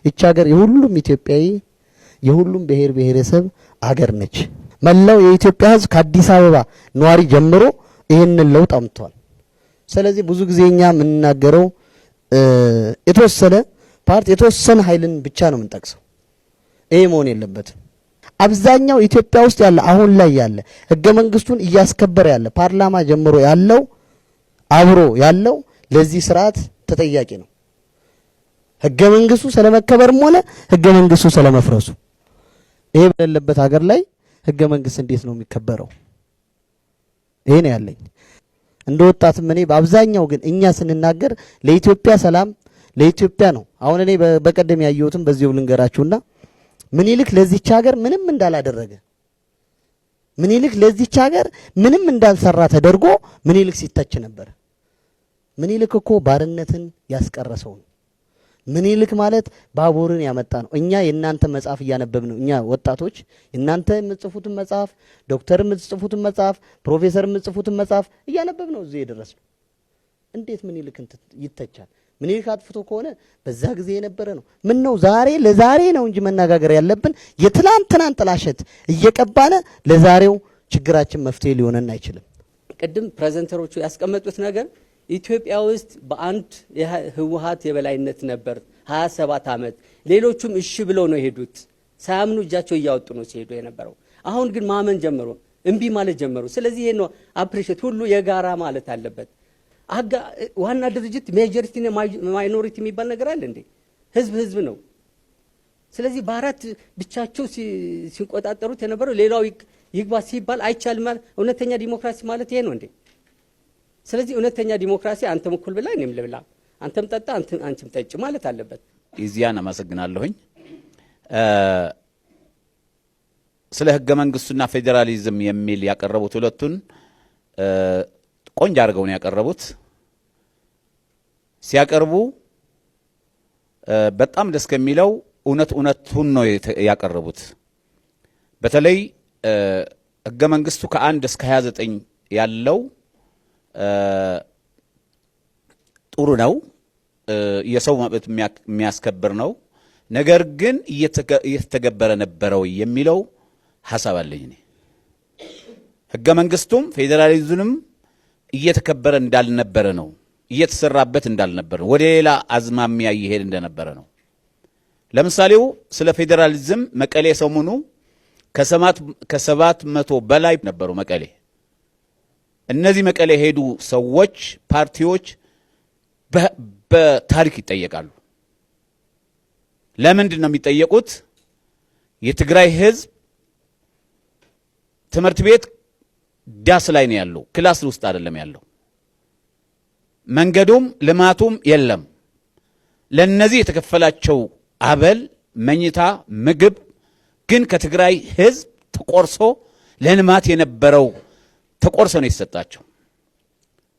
እቺ ሀገር የሁሉም ኢትዮጵያዊ የሁሉም ብሔር ብሔረሰብ ሀገር ነች። መላው የኢትዮጵያ ህዝብ ከአዲስ አበባ ነዋሪ ጀምሮ ይሄንን ለውጥ አምጥቷል። ስለዚህ ብዙ ጊዜኛ የምንናገረው የተወሰነ ፓርቲ የተወሰነ ኃይልን ብቻ ነው የምንጠቅሰው። ይሄ መሆን የለበትም። አብዛኛው ኢትዮጵያ ውስጥ ያለ አሁን ላይ ያለ ህገ መንግስቱን እያስከበረ ያለ ፓርላማ ጀምሮ ያለው አብሮ ያለው ለዚህ ስርዓት ተጠያቂ ነው። ህገ መንግስቱ ስለመከበርም ሆነ ህገ መንግስቱ ስለመፍረሱ። ይሄ በሌለበት ሀገር ላይ ህገ መንግስት እንዴት ነው የሚከበረው? ይሄ ነው ያለኝ እንደ ወጣትም እኔ በአብዛኛው ግን እኛ ስንናገር ለኢትዮጵያ ሰላም ለኢትዮጵያ ነው። አሁን እኔ በቀደም ያየሁትም በዚሁ ልንገራችሁና ምኒልክ ለዚህች ሀገር ምንም እንዳላደረገ ምኒልክ ለዚህች ሀገር ምንም እንዳልሰራ ተደርጎ ምኒልክ ሲተች ነበር። ምኒልክ እኮ ባርነትን ያስቀረሰው ነው። ምኒልክ ማለት ባቡርን ያመጣ ነው። እኛ የእናንተ መጽሐፍ እያነበብን ነው። እኛ ወጣቶች እናንተ የምትጽፉትን መጽሐፍ፣ ዶክተር የምትጽፉትን መጽሐፍ፣ ፕሮፌሰር የምትጽፉትን መጽሐፍ እያነበብን ነው እዚህ የደረስነው። እንዴት ምኒልክን ይተቻል? ምኒልክ አጥፍቶ ከሆነ በዛ ጊዜ የነበረ ነው። ምን ነው ዛሬ ለዛሬ ነው እንጂ መነጋገር ያለብን የትላንትናን ጥላሸት እየቀባነ ለዛሬው ችግራችን መፍትሄ ሊሆነን አይችልም። ቅድም ፕሬዘንተሮቹ ያስቀመጡት ነገር ኢትዮጵያ ውስጥ በአንድ ህወሓት የበላይነት ነበር 27 ዓመት። ሌሎቹም እሺ ብለው ነው የሄዱት፣ ሳያምኑ እጃቸው እያወጡ ነው ሲሄዱ የነበረው። አሁን ግን ማመን ጀመሩ፣ እምቢ ማለት ጀመሩ። ስለዚህ ይሄ ነው አፕሪሺየት ሁሉ የጋራ ማለት አለበት። ዋና ድርጅት ሜጆሪቲ እና ማይኖሪቲ የሚባል ነገር አለ እንዴ? ህዝብ ነው። ስለዚህ በአራት ብቻቸው ሲቆጣጠሩት የነበረው ሌላው ይግባ ሲባል አይቻልም ማለት እውነተኛ ዲሞክራሲ ማለት ይሄ ነው እንዴ? ስለዚህ እውነተኛ ዲሞክራሲ አንተም እኩል ብላ እኔም ልብላ፣ አንተም ጠጣ አንቺም ጠጭ ማለት አለበት። ኢዚያን አመሰግናለሁኝ። ስለ ህገ መንግስቱና ፌዴራሊዝም የሚል ያቀረቡት ሁለቱን ቆንጆ አድርገው ነው ያቀረቡት። ሲያቀርቡ በጣም ደስ ከሚለው እውነቱን ነው ያቀረቡት። በተለይ ህገ መንግስቱ ከ1 እስከ 29 ያለው ጥሩ ነው፣ የሰው መብት የሚያስከብር ነው። ነገር ግን እየተገበረ ነበረው የሚለው ሐሳብ አለኝ እኔ። ህገ መንግስቱም ፌዴራሊዝምም እየተከበረ እንዳልነበረ ነው፣ እየተሰራበት እንዳልነበረ ነው፣ ወደ ሌላ አዝማሚያ እየሄደ እንደነበረ ነው። ለምሳሌው ስለ ፌዴራሊዝም መቀሌ ሰሞኑ ከ700 በላይ ነበሩ መቀሌ። እነዚህ መቀሌ ሄዱ ሰዎች ፓርቲዎች በታሪክ ይጠየቃሉ። ለምንድን ነው የሚጠየቁት? የትግራይ ህዝብ ትምህርት ቤት ዳስ ላይ ነው ያለው፣ ክላስ ውስጥ አይደለም ያለው። መንገዱም ልማቱም የለም። ለነዚህ የተከፈላቸው አበል፣ መኝታ፣ ምግብ ግን ከትግራይ ህዝብ ተቆርሶ ለልማት የነበረው ተቆርሶ ነው የተሰጣቸው።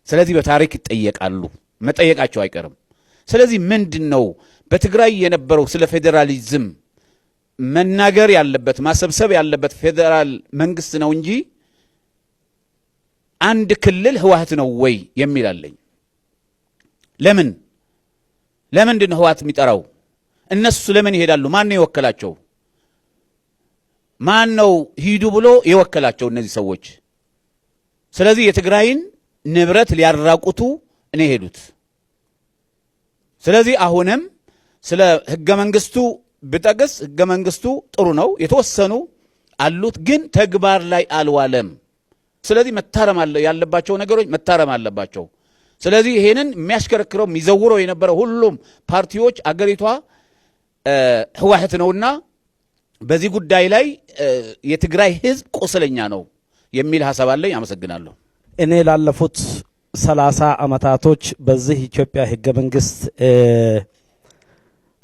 ስለዚህ በታሪክ ይጠየቃሉ፣ መጠየቃቸው አይቀርም። ስለዚህ ምንድነው በትግራይ የነበረው ስለ ፌዴራሊዝም መናገር ያለበት ማሰብሰብ ያለበት ፌዴራል መንግስት ነው እንጂ አንድ ክልል ህወሓት ነው ወይ የሚል አለኝ። ለምንድን ህወሓት የሚጠራው? እነሱ ለምን ይሄዳሉ? ማን ነው የወከላቸው? ማን ነው ሂዱ ብሎ የወከላቸው እነዚህ ሰዎች? ስለዚህ የትግራይን ንብረት ሊያራቁቱ እኔ ሄዱት። ስለዚህ አሁንም ስለ ህገ መንግስቱ ብጠቅስ ህገ መንግስቱ ጥሩ ነው፣ የተወሰኑ አሉት፣ ግን ተግባር ላይ አልዋለም። ስለዚህ መታረም ያለባቸው ነገሮች መታረም አለባቸው። ስለዚህ ይሄንን የሚያሽከረክረው የሚዘውረው የነበረው ሁሉም ፓርቲዎች አገሪቷ ህወሓት ነውና በዚህ ጉዳይ ላይ የትግራይ ህዝብ ቁስለኛ ነው የሚል ሐሳብ አለኝ። አመሰግናለሁ። እኔ ላለፉት 30 ዓመታቶች በዚህ ኢትዮጵያ ህገ መንግስት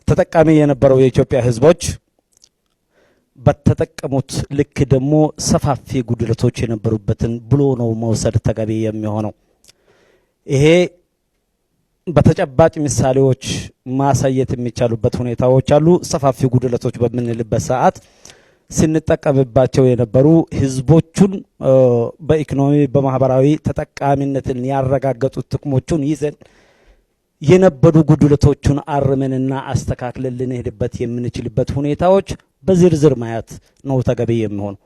ተጠቃሚ የነበረው የኢትዮጵያ ህዝቦች በተጠቀሙት ልክ ደግሞ ሰፋፊ ጉድለቶች የነበሩበትን ብሎ ነው መውሰድ ተገቢ የሚሆነው። ይሄ በተጨባጭ ምሳሌዎች ማሳየት የሚቻሉበት ሁኔታዎች አሉ። ሰፋፊ ጉድለቶች በምንልበት ሰዓት ስንጠቀምባቸው የነበሩ ህዝቦቹን በኢኮኖሚ በማህበራዊ ተጠቃሚነትን ያረጋገጡት ጥቅሞቹን ይዘን የነበሩ ጉድለቶቹን አርመንና አስተካክለን ልንሄድበት የምንችልበት ሁኔታዎች በዝርዝር ማየት ነው ተገቢ የሚሆነው።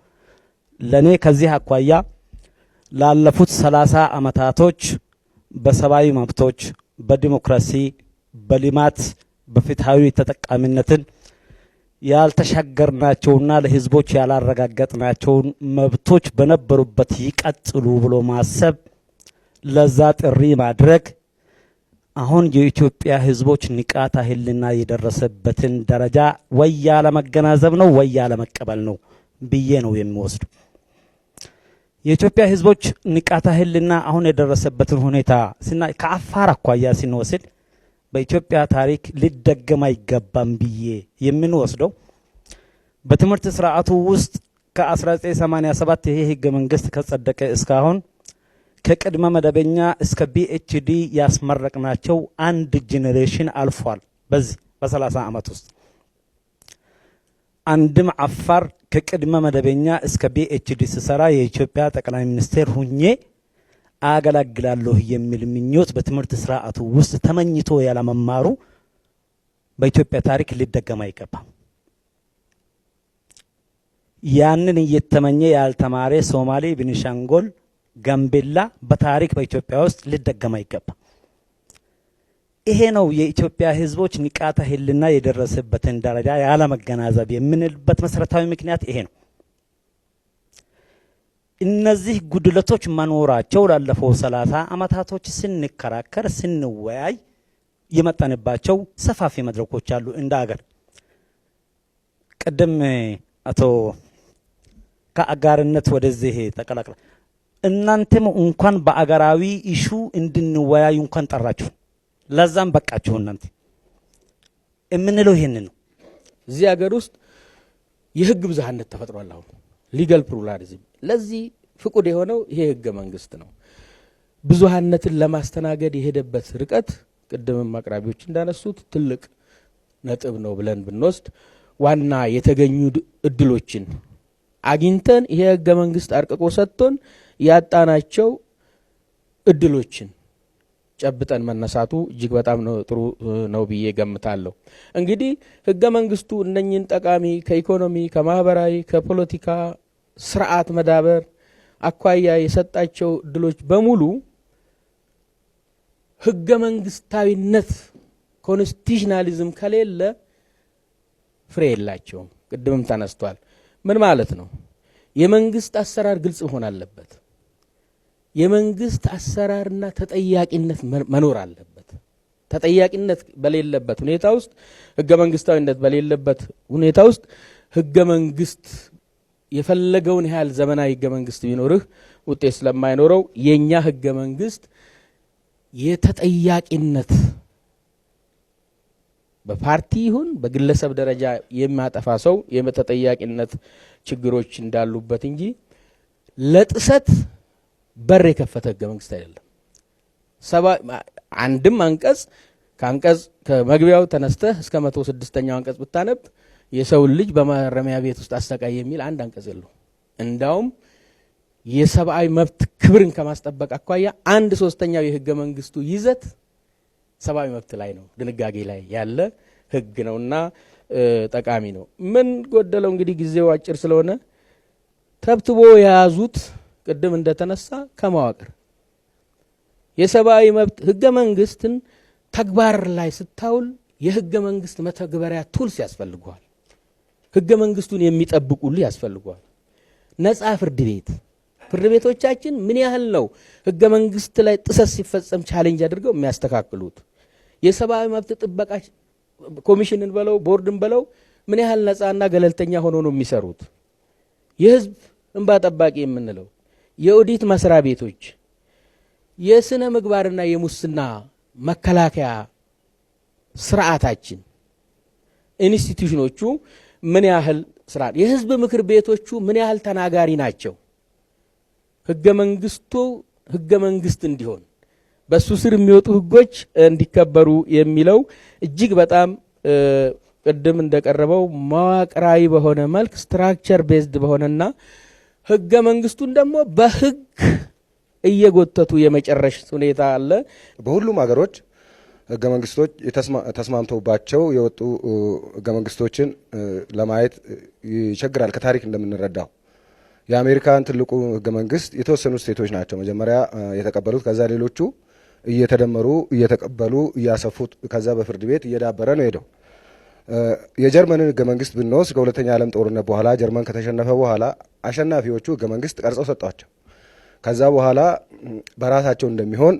ለኔ ከዚህ አኳያ ላለፉት 30 ዓመታቶች በሰብአዊ መብቶች፣ በዲሞክራሲ፣ በልማት፣ በፍትሃዊ ተጠቃሚነትን ያልተሻገርናቸውና ለህዝቦች ያላረጋገጥናቸውን መብቶች በነበሩበት ይቀጥሉ ብሎ ማሰብ፣ ለዛ ጥሪ ማድረግ አሁን የኢትዮጵያ ህዝቦች ንቃተ ህሊና የደረሰበትን ደረጃ ወይ ያለ መገናዘብ ነው ወይ ያለ መቀበል ነው ብዬ ነው የሚወስዱ። የኢትዮጵያ ህዝቦች ንቃተ ህሊና አሁን የደረሰበትን ሁኔታ ከአፋር አኳያ ስንወስድ በኢትዮጵያ ታሪክ ሊደገም አይገባም ብዬ የምንወስደው በትምህርት ስርዓቱ ውስጥ ከ1987 ይሄ ህገ መንግስት ከጸደቀ እስካሁን ከቅድመ መደበኛ እስከ ፒኤችዲ ያስመረቅናቸው አንድ ጄኔሬሽን አልፏል። በዚህ በ30 ዓመት ውስጥ አንድም አፋር ከቅድመ መደበኛ እስከ ፒኤችዲ ሲሰራ የኢትዮጵያ ጠቅላይ ሚኒስቴር ሁኜ አገለግላለሁ የሚል ምኞት በትምህርት ስርዓቱ ውስጥ ተመኝቶ ያለመማሩ በኢትዮጵያ ታሪክ ሊደገም አይገባም። ያንን እየተመኘ ያልተማረ ሶማሌ፣ ቤኒሻንጉል፣ ጋምቤላ በታሪክ በኢትዮጵያ ውስጥ ሊደገም አይገባም። ይሄ ነው የኢትዮጵያ ህዝቦች ንቃተ ህሊና የደረሰበትን ደረጃ ያለመገናዘብ የምንልበት መሰረታዊ ምክንያት ይሄ ነው። እነዚህ ጉድለቶች መኖራቸው ላለፈው 30 ዓመታቶች ስንከራከር ስንወያይ የመጣንባቸው ሰፋፊ መድረኮች አሉ እንደ ሀገር። ቀደም አቶ ከአጋርነት ወደዚህ ተቀላቅለ እናንተም እንኳን በአገራዊ ኢሹ እንድንወያይ እንኳን ጠራችሁ፣ ለዛም በቃችሁ። እናንተ የምንለው ይሄንን ነው። እዚህ ሀገር ውስጥ የህግ ብዝሃነት ተፈጥሯል። አሁን ሊጋል ፕሉራሊዝም ለዚህ ፍቁድ የሆነው ይሄ ህገ መንግስት ነው። ብዙሃነትን ለማስተናገድ የሄደበት ርቀት ቅድምም አቅራቢዎች እንዳነሱት ትልቅ ነጥብ ነው ብለን ብንወስድ ዋና የተገኙ እድሎችን አግኝተን ይሄ ህገ መንግስት አርቅቆ ሰጥቶን ያጣናቸው እድሎችን ጨብጠን መነሳቱ እጅግ በጣም ነው ጥሩ ነው ብዬ ገምታለሁ። እንግዲህ ህገ መንግስቱ እነኝን ጠቃሚ ከኢኮኖሚ፣ ከማህበራዊ፣ ከፖለቲካ ስርዓት መዳበር አኳያ የሰጣቸው እድሎች በሙሉ ህገ መንግስታዊነት ኮንስቲቱሽናሊዝም ከሌለ ፍሬ የላቸውም። ቅድምም ተነስቷል። ምን ማለት ነው? የመንግስት አሰራር ግልጽ መሆን አለበት። የመንግስት አሰራርና ተጠያቂነት መኖር አለበት። ተጠያቂነት በሌለበት ሁኔታ ውስጥ ህገ መንግስታዊነት በሌለበት ሁኔታ ውስጥ ህገ መንግስት የፈለገውን ያህል ዘመናዊ ህገ መንግስት ቢኖርህ ውጤት ስለማይኖረው የኛ ህገ መንግስት የተጠያቂነት በፓርቲ ይሁን በግለሰብ ደረጃ የሚያጠፋ ሰው የተጠያቂነት ችግሮች እንዳሉበት እንጂ ለጥሰት በር የከፈተ ህገ መንግስት አይደለም። አንድም አንቀጽ ከመግቢያው ተነስተህ እስከ 106ኛው አንቀጽ ብታነብ የሰው ልጅ በማረሚያ ቤት ውስጥ አሰቃይ የሚል አንድ አንቀጽ የለው። እንዳውም የሰብአዊ መብት ክብርን ከማስጠበቅ አኳያ 1/3ኛው የህገ መንግስቱ ይዘት ሰብአዊ መብት ላይ ነው፣ ድንጋጌ ላይ ያለ ህግ ነውና ጠቃሚ ነው። ምን ጎደለው? እንግዲህ ጊዜው አጭር ስለሆነ ተብትቦ የያዙት ቅድም እንደተነሳ ከመዋቅር የሰብአዊ መብት ህገ መንግስትን ተግባር ላይ ስታውል የህገ መንግስት መተግበሪያ ቱልስ ያስፈልገዋል። ህገ መንግስቱን የሚጠብቁልህ ያስፈልገዋል። ነፃ ፍርድ ቤቶቻችን ምን ያህል ነው ህገ መንግስት ላይ ጥሰት ሲፈጸም ቻሌንጅ አድርገው የሚያስተካክሉት? የሰብአዊ መብት ጥበቃ ኮሚሽንን በለው ቦርድን በለው ምን ያህል ነፃና ገለልተኛ ሆኖ ነው የሚሰሩት? የህዝብ እንባ ጠባቂ የምንለው የኦዲት መስሪያ ቤቶች፣ የስነ ምግባርና የሙስና መከላከያ ስርዓታችን ኢንስቲትዩሽኖቹ ምን ያህል ስራ፣ የህዝብ ምክር ቤቶቹ ምን ያህል ተናጋሪ ናቸው? ህገ መንግስቱ ህገ መንግስት እንዲሆን በሱ ስር የሚወጡ ህጎች እንዲከበሩ የሚለው እጅግ በጣም ቅድም እንደቀረበው መዋቅራዊ በሆነ መልክ ስትራክቸር ቤዝድ በሆነና ህገ መንግስቱን ደግሞ በህግ እየጎተቱ የመጨረሽ ሁኔታ አለ። በሁሉም ሀገሮች ህገ መንግስቶች ተስማምተውባቸው የወጡ ህገ መንግስቶችን ለማየት ይቸግራል። ከታሪክ እንደምንረዳው የአሜሪካን ትልቁ ህገ መንግስት የተወሰኑ ስቴቶች ናቸው መጀመሪያ የተቀበሉት። ከዛ ሌሎቹ እየተደመሩ እየተቀበሉ እያሰፉት ከዛ በፍርድ ቤት እየዳበረ ነው ሄደው። የጀርመንን ህገ መንግስት ብንወስድ ከሁለተኛ ዓለም ጦርነት በኋላ ጀርመን ከተሸነፈ በኋላ አሸናፊዎቹ ህገ መንግስት ቀርጸው ሰጧቸው። ከዛ በኋላ በራሳቸው እንደሚሆን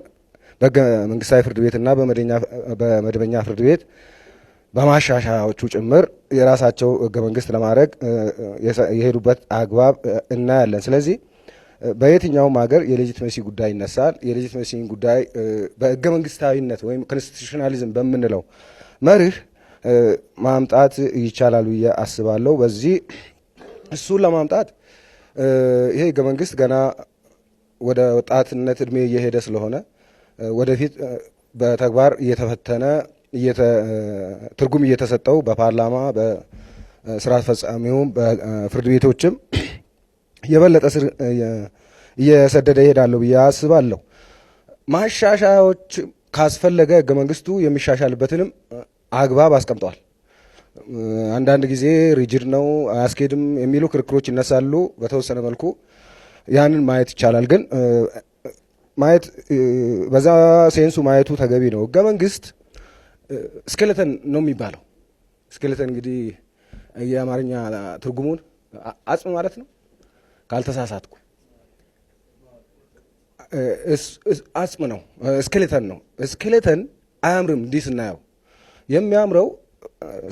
በህገ መንግስታዊ ፍርድ ቤትና በመደበኛ ፍርድ ቤት በማሻሻያዎቹ ጭምር የራሳቸው ህገ መንግስት ለማድረግ የሄዱበት አግባብ እናያለን። ስለዚህ በየትኛውም ሀገር የሌጂትመሲ ጉዳይ ይነሳል። የሌጂትመሲን ጉዳይ በህገ መንግስታዊነት ወይም ኮንስቲቱሽናሊዝም በምንለው መርህ ማምጣት ይቻላል ብዬ አስባለሁ። በዚህ እሱን ለማምጣት ይሄ ህገ መንግስት ገና ወደ ወጣትነት እድሜ እየሄደ ስለሆነ ወደፊት በተግባር እየተፈተነ ትርጉም እየተሰጠው በፓርላማ በስራ አስፈጻሚውም በፍርድ ቤቶችም የበለጠ ስር እየሰደደ ይሄዳለሁ ብዬ አስባለሁ። ማሻሻያዎች ካስፈለገ ህገ መንግስቱ የሚሻሻልበትንም አግባብ አስቀምጧል። አንዳንድ ጊዜ ሪጅድ ነው አያስኬድም የሚሉ ክርክሮች ይነሳሉ። በተወሰነ መልኩ ያንን ማየት ይቻላል። ግን ማየት በዛ ሴንሱ ማየቱ ተገቢ ነው። ህገ መንግስት ስኬለተን ነው የሚባለው። ስኬለተን እንግዲህ የአማርኛ ትርጉሙን አጽም ማለት ነው ካልተሳሳትኩ። አጽም ነው፣ ስኬለተን ነው። ስኬለተን አያምርም። እንዲህ ስናየው የሚያምረው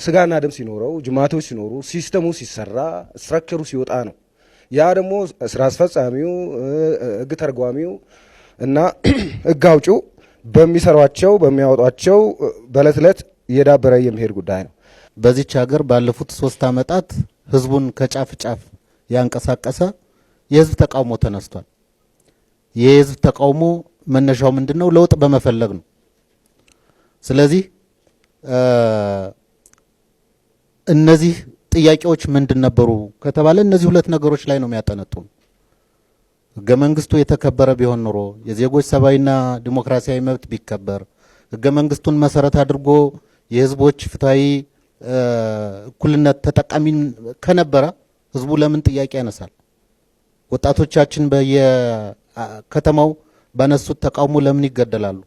ስጋና ደም ሲኖረው፣ ጅማቶች ሲኖሩ፣ ሲስተሙ ሲሰራ፣ ስትራክቸሩ ሲወጣ ነው። ያ ደግሞ ስራ አስፈጻሚው፣ ህግ ተርጓሚው እና ህግ አውጪው በሚሰሯቸው በሚያወጧቸው በዕለት ዕለት እየዳበረ የሚሄድ ጉዳይ ነው። በዚች ሀገር ባለፉት 3 ዓመታት ህዝቡን ከጫፍ ጫፍ ያንቀሳቀሰ የህዝብ ተቃውሞ ተነስቷል። የህዝብ ተቃውሞ መነሻው ምንድነው? ለውጥ በመፈለግ ነው። ስለዚህ እነዚህ ጥያቄዎች ምንድን ነበሩ ከተባለ እነዚህ ሁለት ነገሮች ላይ ነው የሚያጠነጡን። ህገ መንግስቱ የተከበረ ቢሆን ኖሮ የዜጎች ሰብአዊና ዲሞክራሲያዊ መብት ቢከበር፣ ህገ መንግስቱን መሰረት አድርጎ የህዝቦች ፍትሃዊ እኩልነት ተጠቃሚ ከነበረ ህዝቡ ለምን ጥያቄ ያነሳል? ወጣቶቻችን በየከተማው ባነሱት ተቃውሞ ለምን ይገደላሉ?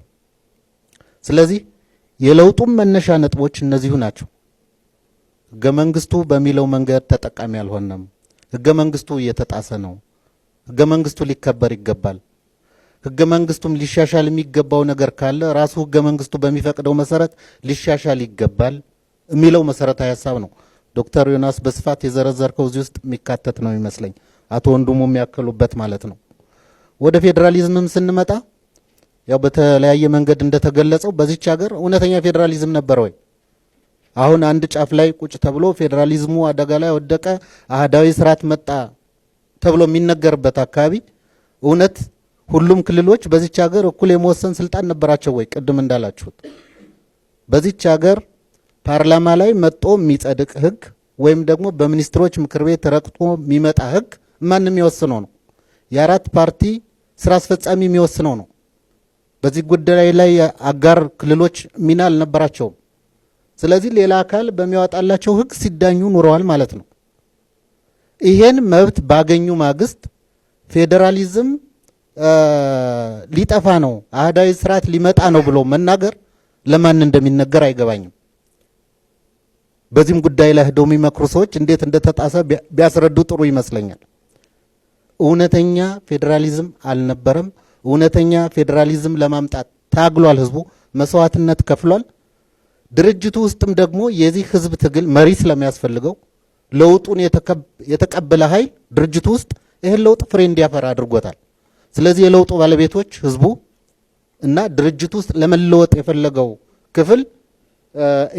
ስለዚህ የለውጡም መነሻ ነጥቦች እነዚሁ ናቸው። ህገ መንግስቱ በሚለው መንገድ ተጠቃሚ አልሆነም። ህገ መንግስቱ እየተጣሰ ነው። ህገ መንግስቱ ሊከበር ይገባል። ህገ መንግስቱም ሊሻሻል የሚገባው ነገር ካለ ራሱ ህገ መንግስቱ በሚፈቅደው መሰረት ሊሻሻል ይገባል የሚለው መሰረታዊ ሐሳብ ነው። ዶክተር ዮናስ በስፋት የዘረዘርከው እዚህ ውስጥ የሚካተት ነው ይመስለኝ። አቶ ወንድሙ የሚያከሉበት ማለት ነው። ወደ ፌዴራሊዝምም ስንመጣ ያው በተለያየ መንገድ እንደተገለጸው በዚች ሀገር እውነተኛ ፌዴራሊዝም ነበር ወይ? አሁን አንድ ጫፍ ላይ ቁጭ ተብሎ ፌዴራሊዝሙ አደጋ ላይ ወደቀ፣ አህዳዊ ስርዓት መጣ ተብሎ የሚነገርበት አካባቢ እውነት ሁሉም ክልሎች በዚች ሀገር እኩል የመወሰን ስልጣን ነበራቸው ወይ? ቅድም እንዳላችሁት በዚች ሀገር ፓርላማ ላይ መጥቶ የሚጸድቅ ህግ ወይም ደግሞ በሚኒስትሮች ምክር ቤት ረቅጦ የሚመጣ ህግ ማንም የሚወስነው ነው። የአራት ፓርቲ ስራ አስፈጻሚ የሚወስነው ነው። በዚህ ጉዳይ ላይ አጋር ክልሎች ሚና አልነበራቸውም። ስለዚህ ሌላ አካል በሚያወጣላቸው ህግ ሲዳኙ ኑረዋል ማለት ነው። ይሄን መብት ባገኙ ማግስት ፌዴራሊዝም ሊጠፋ ነው፣ አህዳዊ ስርዓት ሊመጣ ነው ብሎ መናገር ለማን እንደሚነገር አይገባኝም። በዚህም ጉዳይ ላይ ሄደው የሚመክሩ ሰዎች እንዴት እንደተጣሰ ቢያስረዱ ጥሩ ይመስለኛል። እውነተኛ ፌዴራሊዝም አልነበረም። እውነተኛ ፌዴራሊዝም ለማምጣት ታግሏል። ህዝቡ መስዋዕትነት ከፍሏል። ድርጅቱ ውስጥም ደግሞ የዚህ ህዝብ ትግል መሪ ስለሚያስፈልገው ለውጡን የተቀበለ ኃይል ድርጅቱ ውስጥ ይህን ለውጥ ፍሬ እንዲያፈራ አድርጎታል። ስለዚህ የለውጡ ባለቤቶች ህዝቡ እና ድርጅቱ ውስጥ ለመለወጥ የፈለገው ክፍል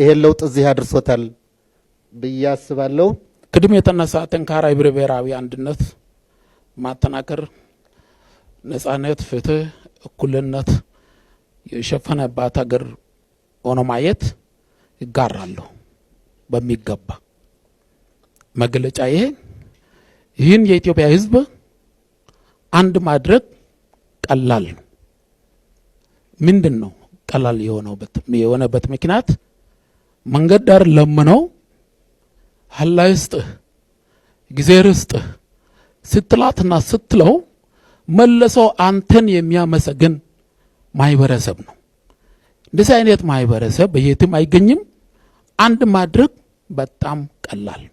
ይሄን ለውጥ እዚህ አድርሶታል ብዬ አስባለሁ። ቅድም የተነሳ ጠንካራ ህብረ ብሔራዊ አንድነት ማጠናከር፣ ነጻነት፣ ፍትህ፣ እኩልነት የሸፈነባት ሀገር ሆኖ ማየት ይጋራለሁ በሚገባ መግለጫ ይህን የኢትዮጵያ ህዝብ አንድ ማድረግ ቀላል ነው። ምንድን ነው ቀላል የሆነበት ምክንያት መንገድ ዳር ለምነው ሀላ ይስጥህ ጊዜ ርስጥህ ስትላትና ስትለው መልሰው አንተን የሚያመሰግን ማህበረሰብ ነው። እንደዚህ አይነት ማህበረሰብ በየትም አይገኝም። አንድ ማድረግ በጣም ቀላል ነው።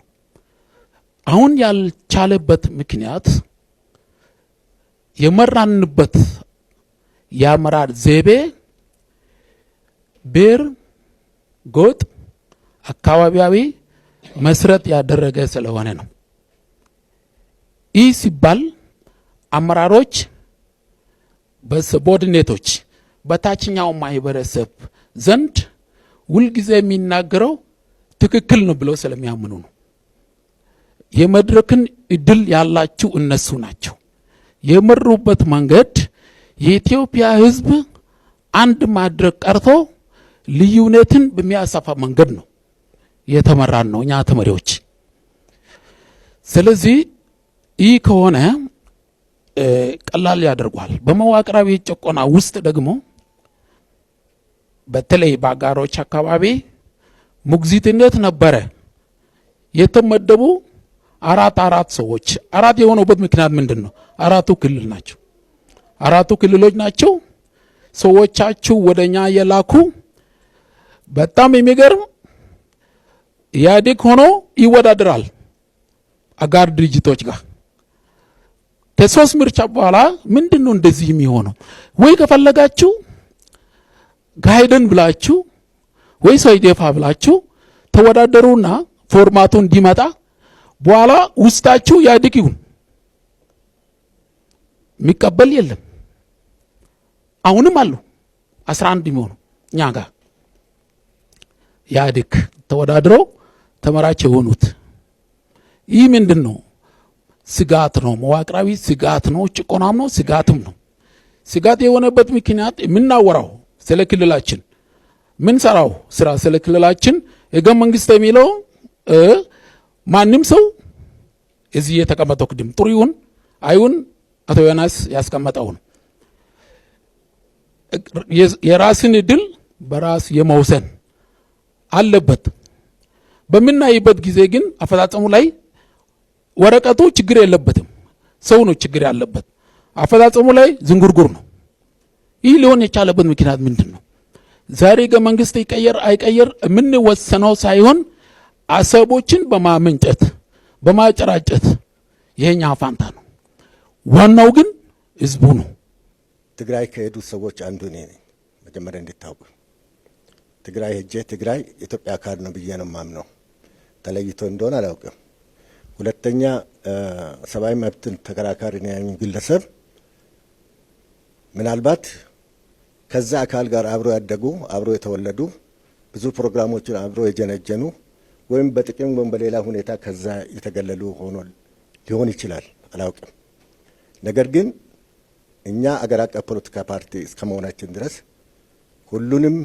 አሁን ያልቻለበት ምክንያት የመራንበት የአመራር ዘይቤ ብሔር፣ ጎጥ፣ አካባቢያዊ መስረት ያደረገ ስለሆነ ነው። ይህ ሲባል አመራሮች በሰቦርዲኔቶች በታችኛው ማህበረሰብ ዘንድ ሁልጊዜ የሚናገረው ትክክል ነው ብለው ስለሚያምኑ ነው። የመድረክን እድል ያላችሁ እነሱ ናቸው። የመሩበት መንገድ የኢትዮጵያ ሕዝብ አንድ ማድረግ ቀርቶ ልዩነትን በሚያሰፋ መንገድ ነው የተመራን ነው እኛ ተመሪዎች። ስለዚህ ይህ ከሆነ ቀላል ያደርጓል። በመዋቅራዊ ጭቆና ውስጥ ደግሞ በተለይ በአጋሮች አካባቢ ሙግዚትነት ነበረ። የተመደቡ አራት ሰዎች አራት የሆኑበት ምክንያት ምንድን ነው? አራቱ ክልል ናቸው። አራቱ ክልሎች ናቸው ሰዎቻችሁ ወደኛ የላኩ። በጣም የሚገርም ኢህአዴግ ሆኖ ይወዳደራል አጋር ድርጅቶች ጋር። ከሶስት ምርጫ በኋላ ምንድን ነው እንደዚህ የሚሆነው? ወይ ከፈለጋችሁ ጋይደን ብላችሁ ወይ ሰይዴፋ ብላችሁ ተወዳደሩና ፎርማቱ እንዲመጣ በኋላ ውስጣችሁ ኢህአዴግ ይሁን። የሚቀበል የለም። አሁንም አሉ 11 የሚሆኑ እኛ ጋር ኢህአዴግ ተወዳድረው ተመራጭ የሆኑት። ይህ ምንድን ነው? ስጋት ነው። መዋቅራዊ ስጋት ነው። ጭቆናም ነው፣ ስጋትም ነው። ስጋት የሆነበት ምክንያት የምናወራው ስለ ክልላችን ምን ሰራው ስራ ስለ ክልላችን ህገ መንግስት የሚለው ማንም ሰው እዚህ የተቀመጠው ቅድም ጥሩ ይሁን አይሁን አቶ ዮናስ ያስቀመጠው ነው። የራስን እድል በራስ የመውሰን አለበት። በምናይበት ጊዜ ግን አፈጻጸሙ ላይ ወረቀቱ ችግር የለበትም፣ ሰው ነው ችግር ያለበት። አፈጻጸሙ ላይ ዝንጉርጉር ነው። ይህ ሊሆን የቻለበት ምክንያት ምንድን ነው? ዛሬ ህገ መንግስት ይቀየር አይቀየር የምንወሰነው ሳይሆን አሰቦችን በማመንጨት በማጨራጨት የኛ ፋንታ ነው። ዋናው ግን ህዝቡ ነው። ትግራይ ከሄዱ ሰዎች አንዱ እኔ ነኝ። መጀመሪያ እንድታውቁ ትግራይ ሄጄ ትግራይ ኢትዮጵያ አካል ነው ብዬ ነው የማምነው። ተለይቶ እንደሆነ አላውቅም። ሁለተኛ ሰብአዊ መብትን ተከራካሪ ነኝ ግለሰብ ምናልባት ከዛ አካል ጋር አብሮ ያደጉ አብሮ የተወለዱ ብዙ ፕሮግራሞችን አብሮ የጀነጀኑ ወይም በጥቅም ወይም በሌላ ሁኔታ ከዛ የተገለሉ ሆኖ ሊሆን ይችላል፣ አላውቅም። ነገር ግን እኛ አገር አቀፍ ፖለቲካ ፓርቲ እስከመሆናችን ድረስ ሁሉንም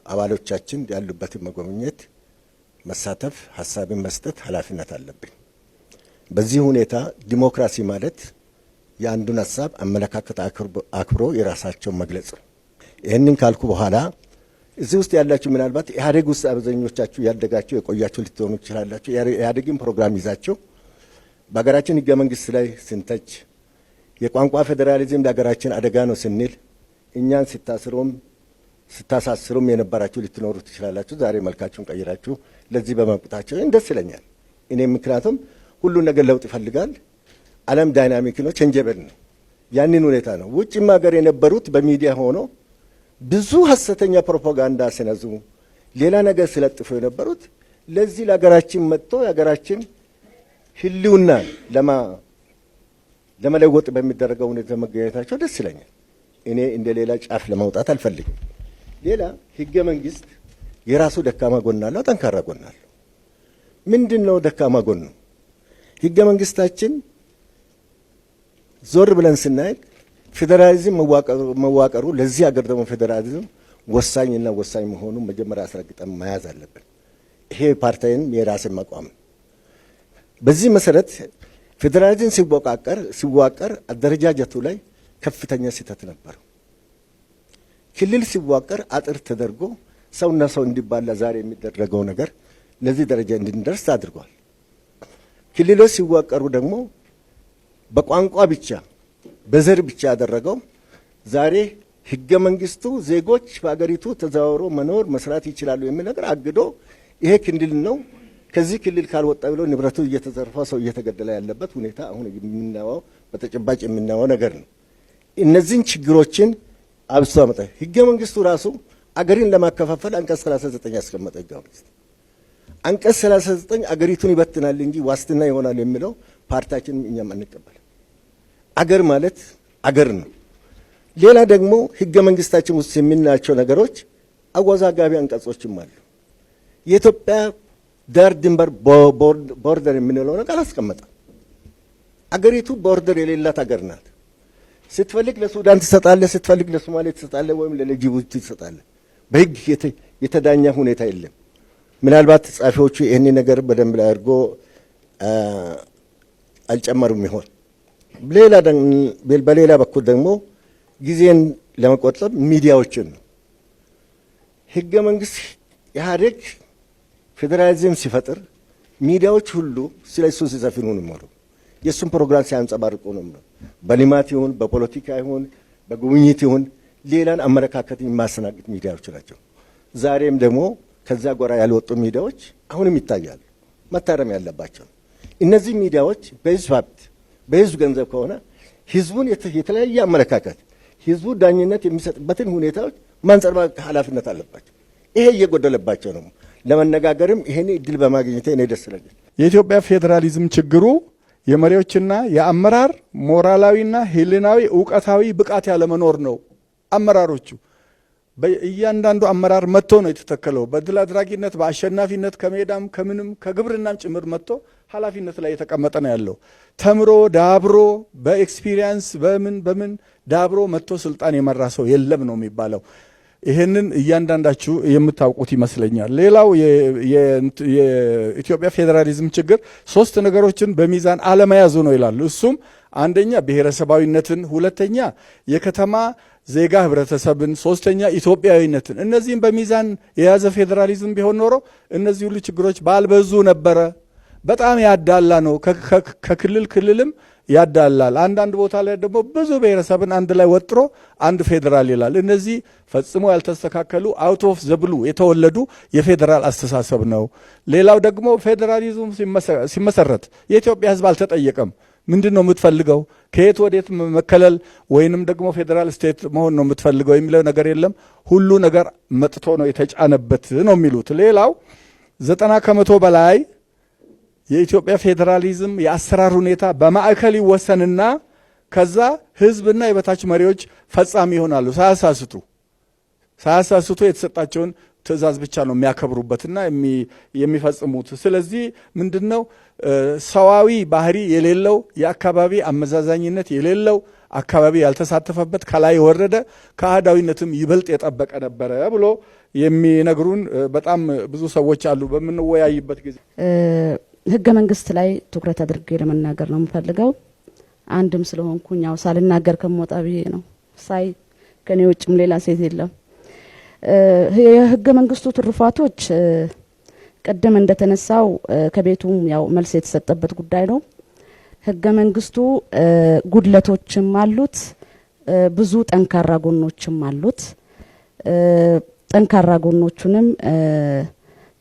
አባሎቻችን ያሉበትን መጎብኘት፣ መሳተፍ፣ ሀሳብን መስጠት ኃላፊነት አለብን። በዚህ ሁኔታ ዲሞክራሲ ማለት የአንዱን ሀሳብ አመለካከት አክብሮ የራሳቸውን መግለጽ። ይህንን ካልኩ በኋላ እዚህ ውስጥ ያላችሁ ምናልባት ኢህአዴግ ውስጥ አብዛኞቻችሁ ያደጋችሁ የቆያችሁ ልትሆኑ ትችላላችሁ። ኢህአዴግን ፕሮግራም ይዛችሁ በሀገራችን ህገ መንግስት ላይ ስንተች የቋንቋ ፌዴራሊዝም ለሀገራችን አደጋ ነው ስንል እኛን ስታሳስሩም የነበራችሁ ልትኖሩ ትችላላችሁ። ዛሬ መልካችሁን ቀይራችሁ ለዚህ በመብቃታችሁ ደስ ይለኛል። እኔ ምክንያቱም ሁሉን ነገር ለውጥ ይፈልጋል። ዓለም ዳይናሚክ ነው፣ ቼንጀብል ነው። ያንን ሁኔታ ነው ውጭም ሀገር የነበሩት በሚዲያ ሆኖ ብዙ ሀሰተኛ ፕሮፓጋንዳ ሲነዙ ሌላ ነገር ሲለጥፉ የነበሩት ለዚህ ለሀገራችን መጥቶ የሀገራችን ህልውና ለመለወጥ በሚደረገው ሁኔታ መገኘታቸው ደስ ይለኛል። እኔ እንደ ሌላ ጫፍ ለማውጣት አልፈልግም። ሌላ ህገ መንግስት የራሱ ደካማ ጎን አለው፣ ጠንካራ ጎን አለው። ምንድን ነው ደካማ ጎኑ? ህገ መንግስታችን ዞር ብለን ስናይ ፌዴራሊዝም መዋቀሩ ለዚህ ሀገር ደግሞ ፌዴራሊዝም ወሳኝና ወሳኝ መሆኑን መጀመሪያ አስረግጠን መያዝ አለብን። ይሄ ፓርቲን የራስን መቋም። በዚህ መሰረት ፌዴራሊዝም ሲዋቀር አደረጃጀቱ ላይ ከፍተኛ ስህተት ነበረው። ክልል ሲዋቀር አጥር ተደርጎ ሰውና ሰው እንዲባላ ዛሬ የሚደረገው ነገር ለዚህ ደረጃ እንድንደርስ አድርጓል። ክልሎች ሲዋቀሩ ደግሞ በቋንቋ ብቻ በዘር ብቻ ያደረገው ዛሬ ህገ መንግስቱ ዜጎች በአገሪቱ ተዘዋውሮ መኖር መስራት ይችላሉ የሚል ነገር አግዶ ይሄ ክልል ነው ከዚህ ክልል ካልወጣ ብሎ ንብረቱ እየተዘረፈ ሰው እየተገደለ ያለበት ሁኔታ አሁን የምናየው በተጨባጭ የምናየው ነገር ነው። እነዚህን ችግሮችን አብስቶ አመጣ። ህገ መንግስቱ ራሱ አገሪን ለማከፋፈል አንቀጽ 39 ያስቀመጠ ህገ መንግስት አንቀጽ 39 አገሪቱን ይበትናል እንጂ ዋስትና ይሆናል የሚለው ፓርቲያችን እኛም አንቀበል። አገር ማለት አገር ነው። ሌላ ደግሞ ህገ መንግስታችን ውስጥ የምናያቸው ነገሮች አወዛጋቢ አንቀጾችም አሉ። የኢትዮጵያ ዳር ድንበር ቦርደር የምንለው ነገር አላስቀመጠም። አገሪቱ ቦርደር የሌላት አገር ናት። ስትፈልግ ለሱዳን ትሰጣለህ፣ ስትፈልግ ለሶማሌ ትሰጣለህ፣ ወይም ለጅቡቲ ትሰጣለህ። በህግ የተዳኛ ሁኔታ የለም። ምናልባት ጻፊዎቹ ይህን ነገር በደንብ ላይ አድርጎ አልጨመሩም ይሆን። በሌላ በኩል ደግሞ ጊዜን ለመቆጠብ ሚዲያዎችን ነው። ህገ መንግስት ኢህአዴግ ፌዴራሊዝም ሲፈጥር ሚዲያዎች ሁሉ ስለ እሱ ሲዘፍኑ ነው፣ የእሱን ፕሮግራም ሲያንጸባርቁ ነው። በልማት ይሁን በፖለቲካ ይሁን በጉብኝት ይሁን ሌላን አመለካከት የማያስተናግድ ሚዲያዎች ናቸው። ዛሬም ደግሞ ከዛ ጎራ ያልወጡ ሚዲያዎች አሁንም ይታያሉ፣ መታረም ያለባቸው። እነዚህ ሚዲያዎች በህዝብ ሀብት በህዝብ ገንዘብ ከሆነ ህዝቡን የተለያየ አመለካከት ህዝቡ ዳኝነት የሚሰጥበትን ሁኔታዎች ማንጸባረቅ ኃላፊነት አለባቸው። ይሄ እየጎደለባቸው ነው። ለመነጋገርም ይሄን እድል በማግኘቴ እኔ ደስ ይለኛል። የኢትዮጵያ ፌዴራሊዝም ችግሩ የመሪዎችና የአመራር ሞራላዊና ህሊናዊ እውቀታዊ ብቃት ያለመኖር ነው። አመራሮቹ በእያንዳንዱ አመራር መጥቶ ነው የተተከለው። በድል አድራጊነት በአሸናፊነት ከሜዳም ከምንም ከግብርናም ጭምር መጥቶ ኃላፊነት ላይ የተቀመጠ ነው ያለው። ተምሮ ዳብሮ በኤክስፒሪየንስ በምን ዳብሮ መጥቶ ስልጣን የመራ ሰው የለም ነው የሚባለው። ይህንን እያንዳንዳችሁ የምታውቁት ይመስለኛል። ሌላው የኢትዮጵያ ፌዴራሊዝም ችግር 3 ነገሮችን በሚዛን አለመያዙ ነው ይላሉ። እሱም አንደኛ ብሔረሰባዊነትን፣ ሁለተኛ የከተማ ዜጋ ህብረተሰብን፣ ሶስተኛ ኢትዮጵያዊነትን። እነዚህም በሚዛን የያዘ ፌዴራሊዝም ቢሆን ኖሮ እነዚህ ሁሉ ችግሮች ባልበዙ ነበረ። በጣም ያዳላ ነው። ከክልል ክልልም ያዳላል። አንዳንድ ቦታ ላይ ደግሞ ብዙ ብሔረሰብን አንድ ላይ ወጥሮ አንድ ፌዴራል ይላል። እነዚህ ፈጽሞ ያልተስተካከሉ አውት ኦፍ ዘብሉ የተወለዱ የፌዴራል አስተሳሰብ ነው። ሌላው ደግሞ ፌዴራሊዝም ሲመሰረት የኢትዮጵያ ህዝብ አልተጠየቀም። ምንድን ነው የምትፈልገው? ከየት ወዴት መከለል ወይንም ደግሞ ፌዴራል ስቴት መሆን ነው የምትፈልገው የሚለው ነገር የለም። ሁሉ ነገር መጥቶ ነው የተጫነበት ነው የሚሉት። ሌላው 90% በላይ የኢትዮጵያ ፌዴራሊዝም የአሰራር ሁኔታ በማዕከል ይወሰንና ከዛ ህዝብና የበታች መሪዎች ፈጻሚ ይሆናሉ። ሳያሳስቱ የተሰጣቸውን ትእዛዝ ብቻ ነው የሚያከብሩበትና የሚፈጽሙት። ስለዚህ ምንድነው ሰዋዊ ባህሪ የሌለው የአካባቢ አመዛዛኝነት የሌለው አካባቢ ያልተሳተፈበት ከላይ የወረደ ከአህዳዊነትም ይበልጥ የጠበቀ ነበረ ብሎ የሚነግሩን በጣም ብዙ ሰዎች አሉ። በምንወያይበት ጊዜ ህገ መንግስት ላይ ትኩረት አድርጌ ለመናገር ነው የምፈልገው። አንድም ስለሆንኩኝ ያው ሳልናገር ከመውጣ ብዬ ነው። ሳይ ከኔ ውጭም ሌላ ሴት የለም። የህገ መንግስቱ ትሩፋቶች ቀደም እንደተነሳው ከቤቱም ያው መልስ የተሰጠበት ጉዳይ ነው። ህገ መንግስቱ ጉድለቶችም አሉት፣ ብዙ ጠንካራ ጎኖችም አሉት። ጠንካራ ጎኖቹንም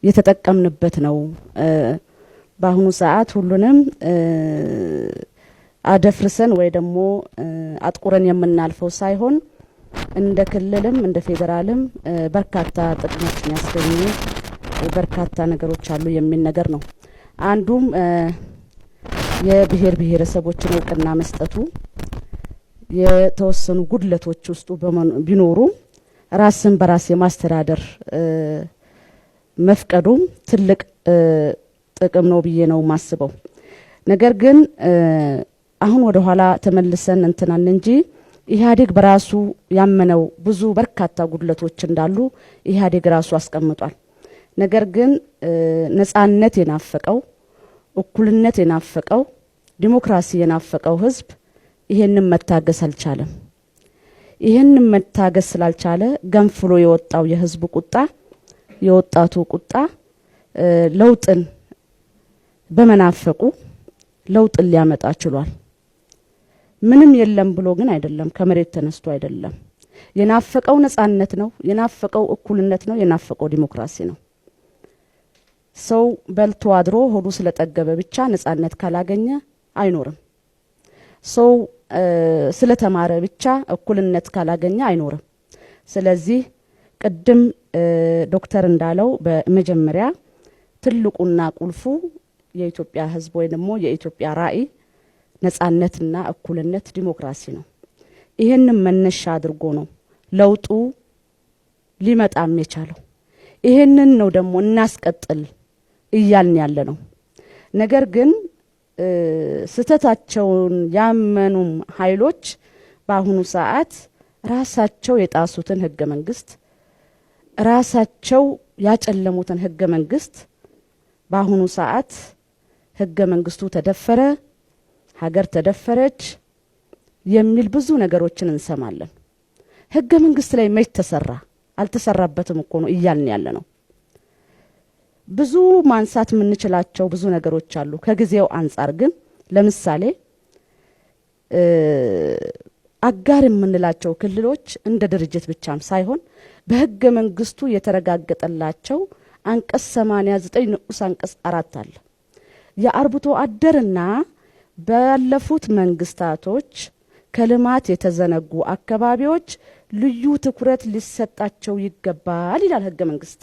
የተጠቀምንበት ነው። በአሁኑ ሰዓት ሁሉንም አደፍርሰን ወይ ደግሞ አጥቁረን የምናልፈው ሳይሆን እንደ ክልልም እንደ ፌዴራልም በርካታ ጥቅሞችን ያስገኙ በርካታ ነገሮች አሉ የሚል ነገር ነው። አንዱም የብሔር ብሔረሰቦችን እውቅና መስጠቱ፣ የተወሰኑ ጉድለቶች ውስጡ ቢኖሩ ራስን በራስ የማስተዳደር መፍቀዱ ትልቅ ጥቅም ነው ብዬ ነው ማስበው። ነገር ግን አሁን ወደ ኋላ ተመልሰን እንትናን እንጂ ኢህአዴግ በራሱ ያመነው ብዙ በርካታ ጉድለቶች እንዳሉ ኢህአዴግ ራሱ አስቀምጧል። ነገር ግን ነጻነት የናፈቀው፣ እኩልነት የናፈቀው፣ ዲሞክራሲ የናፈቀው ህዝብ ይሄንን መታገስ አልቻለም። ይህን መታገስ ስላልቻለ ገንፍሎ የወጣው የህዝቡ ቁጣ የወጣቱ ቁጣ ለውጥን በመናፈቁ ለውጥን ሊያመጣ ችሏል። ምንም የለም ብሎ ግን አይደለም፣ ከመሬት ተነስቶ አይደለም። የናፈቀው ነጻነት ነው፣ የናፈቀው እኩልነት ነው፣ የናፈቀው ዲሞክራሲ ነው። ሰው በልቶ አድሮ ሆዱ ስለጠገበ ብቻ ነጻነት ካላገኘ አይኖርም። ሰው ስለተማረ ብቻ እኩልነት ካላገኘ አይኖርም። ስለዚህ ቅድም ዶክተር እንዳለው በመጀመሪያ ትልቁና ቁልፉ የኢትዮጵያ ህዝብ ወይ ደግሞ የኢትዮጵያ ራዕይ ነጻነትና እኩልነት ዲሞክራሲ ነው። ይሄንን መነሻ አድርጎ ነው ለውጡ ሊመጣም የቻለው። ይሄንን ነው ደግሞ እናስቀጥል እያልን ያለ ነው። ነገር ግን ስተታቸውን ያመኑም ኃይሎች በአሁኑ ሰዓት ራሳቸው የጣሱትን ህገ መንግስት ራሳቸው ያጨለሙትን ህገ መንግስት በአሁኑ ሰዓት ህገ መንግስቱ ተደፈረ፣ ሀገር ተደፈረች የሚል ብዙ ነገሮችን እንሰማለን። ህገ መንግስት ላይ መች ተሰራ? አልተሰራበትም እኮ ነው እያልን ያለ ነው። ብዙ ማንሳት የምንችላቸው ብዙ ነገሮች አሉ። ከጊዜው አንጻር ግን ለምሳሌ አጋር የምንላቸው ክልሎች እንደ ድርጅት ብቻም ሳይሆን በህገ መንግስቱ የተረጋገጠላቸው አንቀጽ 89 ንዑስ አንቀጽ 4 አለ። የአርብቶ አደርና ባለፉት መንግስታቶች ከልማት የተዘነጉ አካባቢዎች ልዩ ትኩረት ሊሰጣቸው ይገባል ይላል ህገ መንግስት።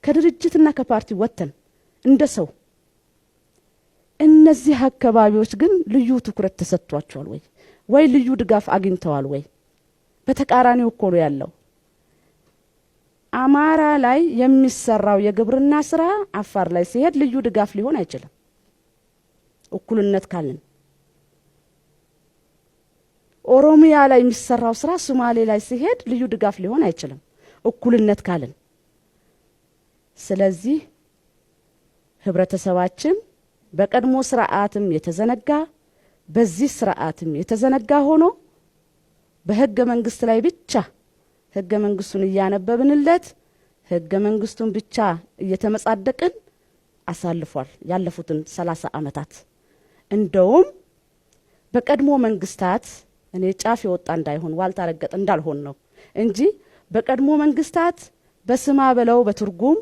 ከድርጅትና ከፓርቲ ወተን እንደ ሰው እነዚህ አካባቢዎች ግን ልዩ ትኩረት ተሰጥቷቸዋል ወይ ልዩ ድጋፍ አግኝተዋል ወይ? በተቃራኒው እኮ ነው ያለው። አማራ ላይ የሚሰራው የግብርና ስራ አፋር ላይ ሲሄድ ልዩ ድጋፍ ሊሆን አይችልም እኩልነት ካልን። ኦሮሚያ ላይ የሚሰራው ስራ ሶማሌ ላይ ሲሄድ ልዩ ድጋፍ ሊሆን አይችልም እኩልነት ካልን። ስለዚህ ህብረተሰባችን በቀድሞ ስርዓትም የተዘነጋ በዚህ ስርዓትም የተዘነጋ ሆኖ በህገ መንግስት ላይ ብቻ ህገ መንግስቱን እያነበብንለት ህገ መንግስቱን ብቻ እየተመጻደቅን አሳልፏል ያለፉትን 30 አመታት። እንደውም በቀድሞ መንግስታት እኔ ጫፍ የወጣ እንዳይሆን ዋልታ ረገጥ እንዳልሆን ነው እንጂ በቀድሞ መንግስታት በስማ በለው በትርጉም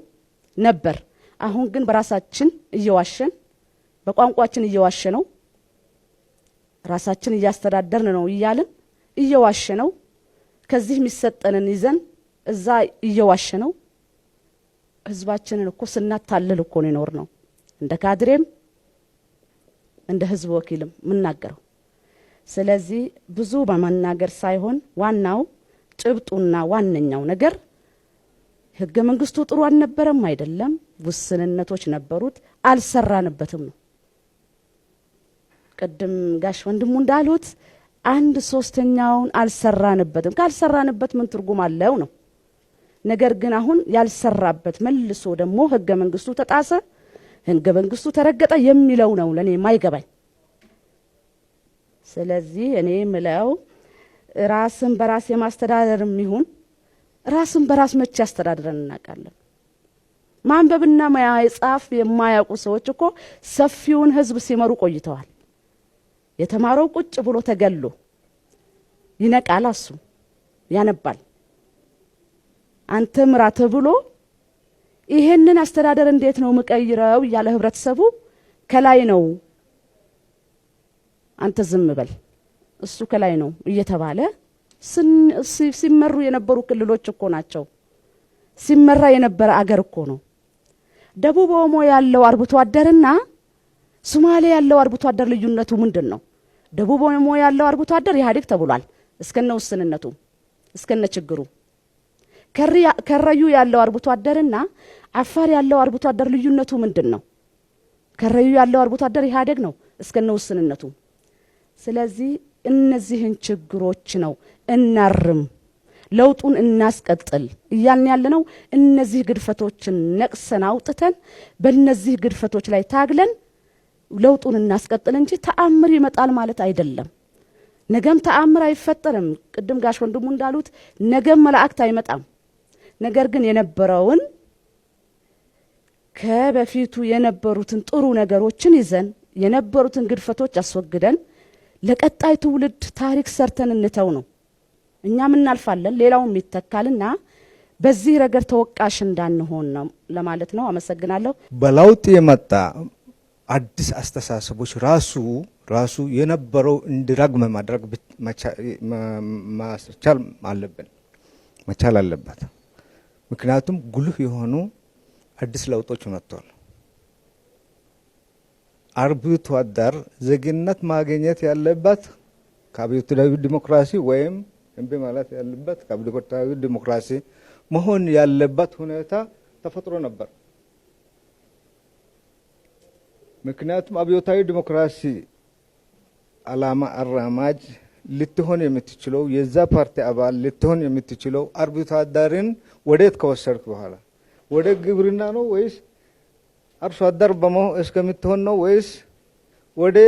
ነበር። አሁን ግን በራሳችን እየዋሸን በቋንቋችን እየዋሸነው ራሳችን እያስተዳደርን ነው እያልን እየዋሸነው ከዚህ የሚሰጠንን ይዘን እዛ እየዋሸነው ህዝባችንን እኮ ስናታልል እኮ ነው የኖር ነው። እንደ ካድሬም እንደ ህዝብ ወኪልም ምናገረው። ስለዚህ ብዙ በመናገር ሳይሆን ዋናው ጭብጡና ዋነኛው ነገር ህገ መንግስቱ ጥሩ አልነበረም አይደለም፣ ውስንነቶች ነበሩት፣ አልሰራንበትም ነው። ቅድም ጋሽ ወንድሙ እንዳሉት 1/3ኛውን አልሰራንበትም። ካልሰራንበት ምን ትርጉም አለው ነው። ነገር ግን አሁን ያልሰራበት መልሶ ደግሞ ህገ መንግስቱ ተጣሰ፣ ህገ መንግስቱ ተረገጠ የሚለው ነው ለኔ ማይገባኝ። ስለዚህ እኔ ምለው ራስን በራስ የማስተዳደርም ይሁን ራስን በራስ መቼ ያስተዳድረን እናውቃለን? ማንበብና መጻፍ የማያውቁ ሰዎች እኮ ሰፊውን ህዝብ ሲመሩ ቆይተዋል። የተማረው ቁጭ ብሎ ተገሎ ይነቃል፣ እሱ ያነባል። አንተ ምራ ተብሎ ይሄንን አስተዳደር እንዴት ነው መቀይረው ያለ ህብረተሰቡ ከላይ ነው አንተ ዝም በል እሱ ከላይ ነው እየተባለ ሲመሩ የነበሩ ክልሎች እኮ ናቸው። ሲመራ የነበረ አገር እኮ ነው። ደቡብ ኦሞ ያለው አርብቶ አደርና ሶማሌ ያለው አርብቶ አደር ልዩነቱ ምንድነው? ደቡብ ኦሞ ያለው አርብቶ አደር ኢህአዴግ ተብሏል እስከነ ውስንነቱ እስከነ ችግሩ። ከረዩ ያለው አርብቶ አደርና አፋር ያለው አርብቶ አደር ልዩነቱ ምንድነው? ከረዩ ያለው አርብቶ አደር ኢህአዴግ ነው እስከነ ውስንነቱ። ስለዚህ እነዚህን ችግሮች ነው እናርም፣ ለውጡን እናስቀጥል እያልን ያለነው። እነዚህ ግድፈቶችን ነቅሰን አውጥተን በእነዚህ ግድፈቶች ላይ ታግለን ለውጡን እናስቀጥል እንጂ ተአምር ይመጣል ማለት አይደለም። ነገም ተአምር አይፈጠርም። ቅድም ጋሽ ወንድሙ እንዳሉት ነገም መላእክት አይመጣም። ነገር ግን የነበረውን ከበፊቱ የነበሩትን ጥሩ ነገሮችን ይዘን የነበሩትን ግድፈቶች አስወግደን ለቀጣይ ትውልድ ታሪክ ሰርተን እንተው ነው። እኛም እናልፋለን፣ ሌላውም ይተካልና በዚህ ረገድ ተወቃሽ እንዳንሆን ነው ለማለት ነው። አመሰግናለሁ። በለውጥ የመጣ አዲስ አስተሳሰቦች ራሱ የነበረው እንዲረግም ማድረግ መቻል አለበት። ምክንያቱም ጉልህ የሆኑ አዲስ ለውጦች መጥተዋል። አርብቶ አደር ዜግነት ማግኘት ያለበት ከአብዮታዊ ዲሞክራሲ ወይም እምቢ ማለት ያለበት ከአብዮታዊ ዲሞክራሲ መሆን ያለበት ሁኔታ ተፈጥሮ ነበር። ምክንያቱም አብዮታዊ ዲሞክራሲ አላማ አራማጅ ልትሆን የምትችለው የዛ ፓርቲ አባል ልትሆን የምትችለው አርብቶ አደርን ወዴት ከወሰድክ በኋላ ወደ ግብርና ነው ወይስ አርሶ አደር በመሆን እስከምትሆን ነው ወይስ ወደ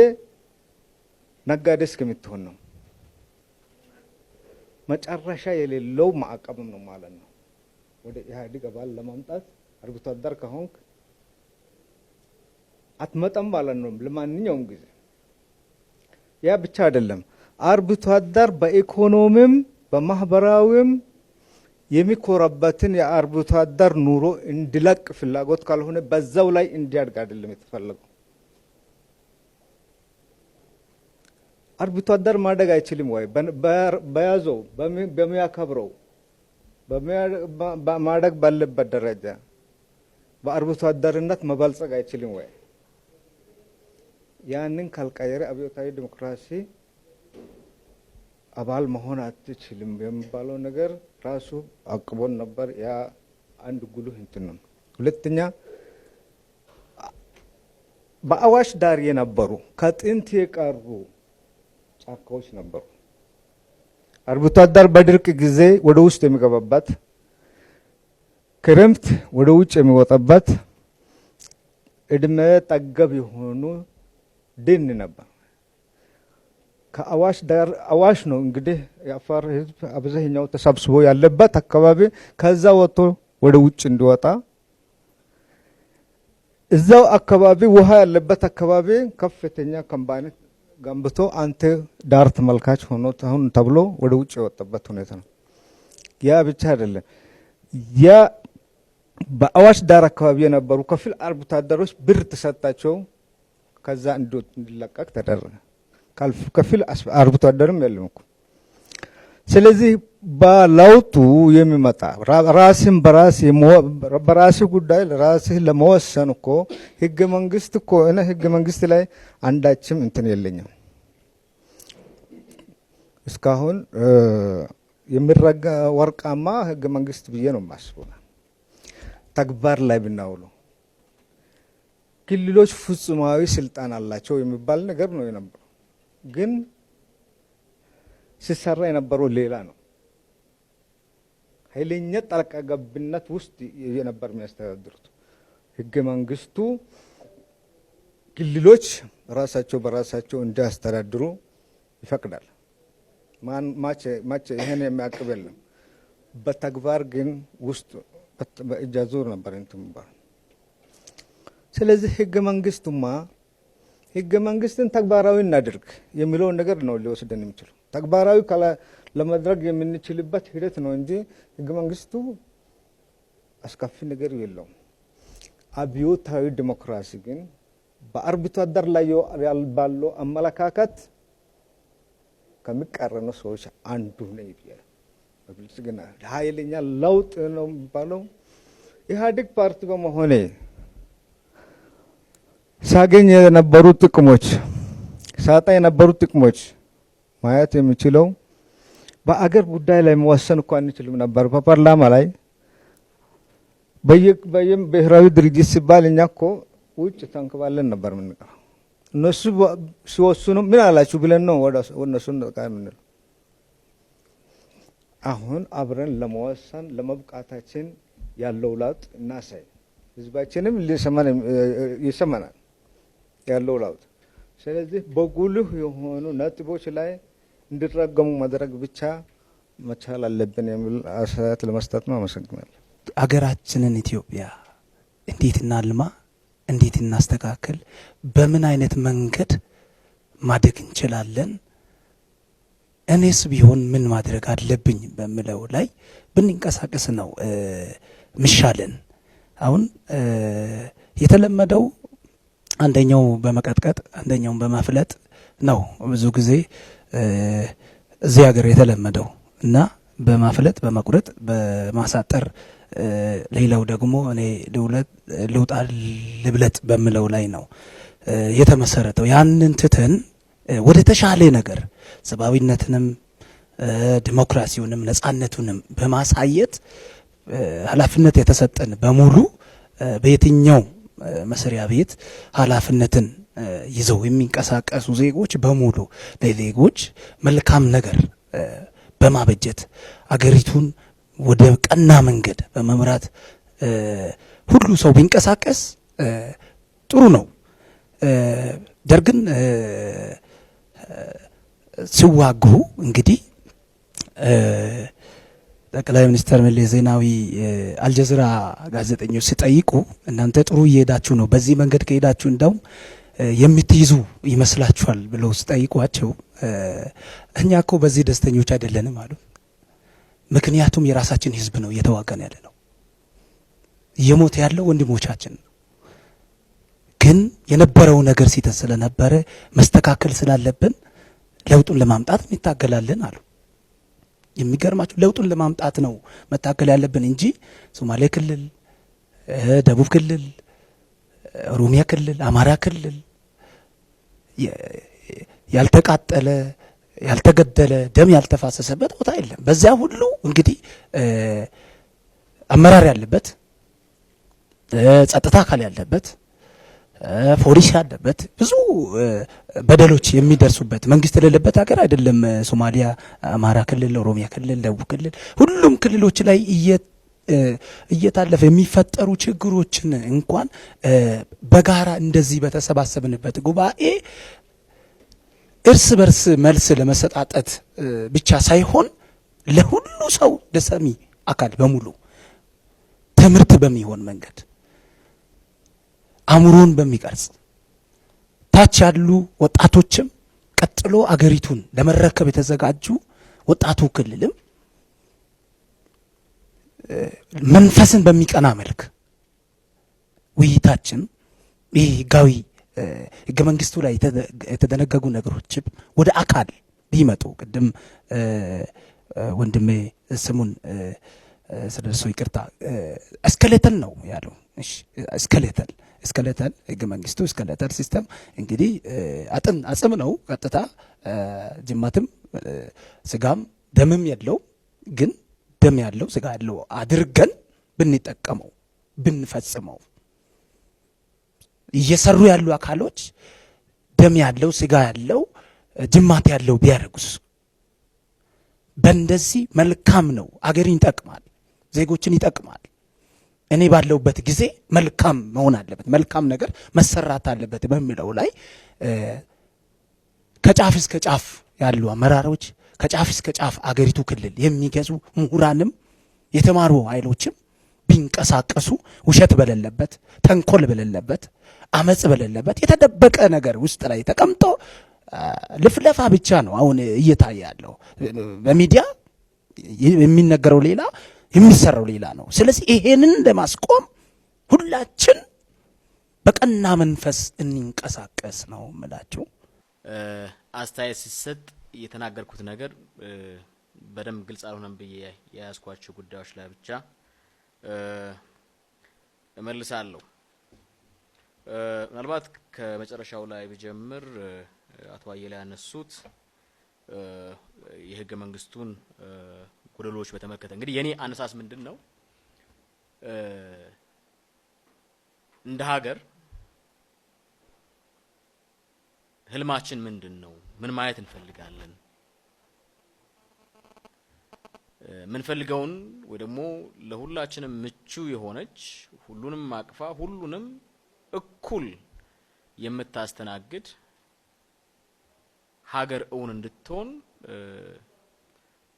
ነጋዴ እስከምትሆን ነው? መጨረሻ የሌለው ማዕቀብም ነው ማለት ነው። ወደ ኢህአዴግ አባል ለማምጣት አርብቶ አደር ከሆንክ አትመጣም ማለት ነው ለማንኛውም ጊዜ። ያ ብቻ አይደለም። አርብቶ አደር በኢኮኖሚም በማህበራዊም የሚኮራበትን የአርብቶ አደር ኑሮ እንዲለቅ ፍላጎት ካልሆነ በዛው ላይ እንዲያድግ አይደለም የተፈለገው። አርብቶ አደር ማደግ አይችልም ወይ? በያዘው በሚያከብረው ማደግ ባለበት ደረጃ በአርብቶ አደርነት መበልጸግ አይችልም ወይ? ያንን ካልቀየረ አብዮታዊ ዲሞክራሲ አባል መሆን አትችልም የሚባለው ነገር ራሱ አቅቦን ነበር። ያ አንድ ጉልህ እንትን ነው። ሁለተኛ በአዋሽ ዳር የነበሩ ከጥንት የቀሩ ጫካዎች ነበሩ። አርብቶ አደር በድርቅ ጊዜ ወደ ውስጥ የሚገባበት፣ ክረምት ወደ ውጭ የሚወጣበት እድሜ ጠገብ የሆኑ ደን ነበር። ከአዋሽ ዳር አዋሽ ነው እንግዲህ የአፋር ሕዝብ አብዛኛው ተሰብስቦ ያለበት አካባቢ ከዛ ወጥቶ ወደ ውጭ እንዲወጣ እዛው አካባቢ ውሃ ያለበት አካባቢ ከፍተኛ ካምፓኒ ገንብቶ አንተ ዳር ተመልካች ሆኖ አሁን ተብሎ ወደ ውጭ የወጣበት ሁኔታ ነው። ያ ብቻ አይደለም። ያ በአዋሽ ዳር አካባቢ የነበሩ ከፊል አርብቶ አደሮች ብር ተሰጣቸው፣ ከዛ እንዲለቀቅ ተደረገ። ከፊል አርብቶ አደርም የለም እኮ። ስለዚህ በለውጡ የሚመጣ ራስን በራስ ጉዳይ ራስህ ለመወሰን እኮ ህገ መንግስት እኮ እኔ ህገ መንግስት ላይ አንዳችም እንትን የለኝም እስካሁን የሚረጋ ወርቃማ ህገ መንግስት ብዬ ነው የማስበው። ተግባር ላይ ብናውለው ክልሎች ፍጹማዊ ስልጣን አላቸው የሚባል ነገር ነው የነበረው። ግን ሲሰራ የነበረው ሌላ ነው። ኃይለኛ ጣልቃ ገብነት ውስጥ የነበር የሚያስተዳድሩት። ህገ መንግስቱ ክልሎች ራሳቸው በራሳቸው እንዲያስተዳድሩ ይፈቅዳል። ማቼ ይሄን የሚያቅብ የለም። በተግባር ግን ውስጥ በእጅ አዙር ነበር እንትን የሚባለው። ስለዚህ ህገ መንግስትን ተግባራዊ እናድርግ የሚለውን ነገር ነው ሊወስደን የሚችለው። ተግባራዊ ለማድረግ የምንችልበት ሂደት ነው እንጂ ህገ መንግስቱ አስከፊ ነገር የለውም። አብዮታዊ ዲሞክራሲ ግን በአርብቶ አደር ላይ ባለው አመለካከት ከሚቃረኑ ሰዎች አንዱ ነው ይባላል። በብልጽግና ኃይለኛ ለውጥ ነው የሚባለው። ኢህአዴግ ፓርቲ በመሆኔ ሳገኝ የነበሩ ጥቅሞች ሳጣ የነበሩ ጥቅሞች ማየት የሚችለው በአገር ጉዳይ ላይ መወሰን እንኳን አንችልም ነበር። በፓርላማ ላይ ብሔራዊ ድርጅት ሲባል እኛ እኮ ውጭ ተንከባለን ነበር የምንቀረው። እነሱ ሲወስኑ ምን አላችሁ ብለን ነው ወደ እነሱ የምንለው። አሁን አብረን ለመወሰን ለመብቃታችን ያለው ለውጥ እናሳይ። ህዝባችንም ይሰማናል ያለው ለውጥ። ስለዚህ በጉልህ የሆኑ ነጥቦች ላይ እንዲረገሙ ማድረግ ብቻ መቻል አለብን የሚል አስተያየት ለመስጠት ነው። አመሰግናለሁ። አገራችንን ኢትዮጵያ እንዴት እናልማ፣ እንዴት እናስተካክል፣ በምን አይነት መንገድ ማደግ እንችላለን፣ እኔስ ቢሆን ምን ማድረግ አለብኝ በሚለው ላይ ብንንቀሳቀስ ነው ምሻለን። አሁን የተለመደው አንደኛው በመቀጥቀጥ አንደኛውን በማፍለጥ ነው ብዙ ጊዜ እዚህ ሀገር የተለመደው እና በማፍለጥ በመቁረጥ በማሳጠር ሌላው ደግሞ እኔ ልውጣ ልብለጥ በሚለው ላይ ነው የተመሰረተው። ያንን ትተን ወደ ተሻለ ነገር ሰብአዊነትንም ዲሞክራሲውንም ነጻነቱንም በማሳየት ኃላፊነት የተሰጠን በሙሉ በየትኛው መስሪያ ቤት ኃላፊነትን ይዘው የሚንቀሳቀሱ ዜጎች በሙሉ ለዜጎች መልካም ነገር በማበጀት አገሪቱን ወደ ቀና መንገድ በመምራት ሁሉ ሰው ቢንቀሳቀስ ጥሩ ነው። ደርግን ሲዋጉ እንግዲህ ጠቅላይ ሚኒስትር መለስ ዜናዊ አልጀዚራ ጋዜጠኞች ሲጠይቁ እናንተ ጥሩ እየሄዳችሁ ነው፣ በዚህ መንገድ ከሄዳችሁ እንደውም የምትይዙ ይመስላችኋል ብለው ሲጠይቋቸው እኛ እኮ በዚህ ደስተኞች አይደለንም አሉ። ምክንያቱም የራሳችን ህዝብ ነው እየተዋጋን ያለ ነው፣ እየሞተ ያለው ወንድሞቻችን ነው። ግን የነበረው ነገር ሲተን ስለነበረ መስተካከል ስላለብን ለውጡን ለማምጣት እንታገላለን አሉ። የሚገርማችሁ ለውጡን ለማምጣት ነው መታገል ያለብን እንጂ ሶማሌ ክልል፣ ደቡብ ክልል፣ ኦሮሚያ ክልል፣ አማራ ክልል ያልተቃጠለ ያልተገደለ ደም ያልተፋሰሰበት ቦታ የለም። በዚያ ሁሉ እንግዲህ አመራር ያለበት ጸጥታ አካል ያለበት ፖሊስ ያለበት ብዙ በደሎች የሚደርሱበት መንግስት የሌለበት ሀገር አይደለም ሶማሊያ፣ አማራ ክልል፣ ኦሮሚያ ክልል፣ ደቡብ ክልል ሁሉም ክልሎች ላይ እየታለፈ የሚፈጠሩ ችግሮችን እንኳን በጋራ እንደዚህ በተሰባሰብንበት ጉባኤ እርስ በርስ መልስ ለመሰጣጠት ብቻ ሳይሆን ለሁሉ ሰው ለሰሚ አካል በሙሉ ትምህርት በሚሆን መንገድ አእምሮን በሚቀርጽ ታች ያሉ ወጣቶችም ቀጥሎ አገሪቱን ለመረከብ የተዘጋጁ ወጣቱ ክልልም መንፈስን በሚቀና መልክ ውይይታችን ይህ ህጋዊ ህገ መንግስቱ ላይ የተደነገጉ ነገሮችም ወደ አካል ቢመጡ ቅድም ወንድሜ ስሙን ስለሱ ይቅርታ እስከሌተን ነው ያለው። እሺ እስከሌተን ህገ መንግስቱ እስከሌተን ሲስተም እንግዲህ አጽም ነው ቀጥታ ጅማትም ስጋም ደምም የለው ግን ደም ያለው ስጋ ያለው አድርገን ብንጠቀመው ብንፈጽመው እየሰሩ ያሉ አካሎች ደም ያለው ስጋ ያለው ጅማት ያለው ቢያደርጉስ በእንደዚህ መልካም ነው። አገርን ይጠቅማል፣ ዜጎችን ይጠቅማል። እኔ ባለውበት ጊዜ መልካም መሆን አለበት፣ መልካም ነገር መሰራት አለበት በሚለው ላይ ከጫፍ እስከ ጫፍ ያሉ አመራሮች ከጫፍ እስከ ጫፍ አገሪቱ ክልል የሚገዙ ምሁራንም የተማሩ ኃይሎችም ቢንቀሳቀሱ ውሸት በሌለበት ተንኮል በሌለበት አመጽ በሌለበት የተደበቀ ነገር ውስጥ ላይ ተቀምጦ ልፍለፋ ብቻ ነው አሁን እየታየ ያለው። በሚዲያ የሚነገረው ሌላ የሚሰራው ሌላ ነው። ስለዚህ ይሄንን ለማስቆም ሁላችን በቀና መንፈስ እንንቀሳቀስ ነው የምላችሁ። አስተያየት ሲሰጥ የተናገርኩት ነገር በደንብ ግልጽ አልሆነም ብዬ የያዝኳቸው ጉዳዮች ላይ ብቻ እመልሳለሁ። ምናልባት ከመጨረሻው ላይ ብጀምር አቶ አየለ ያነሱት የህገ መንግስቱን ጎደሎች በተመለከተ እንግዲህ የኔ አነሳስ ምንድነው እንደ ሀገር ህልማችን ምንድነው? ምን ማየት እንፈልጋለን? ምን ፈልገውን ወይ ደግሞ ለሁላችንም ምቹ የሆነች ሁሉንም አቅፋ ሁሉንም እኩል የምታስተናግድ ሀገር እውን እንድትሆን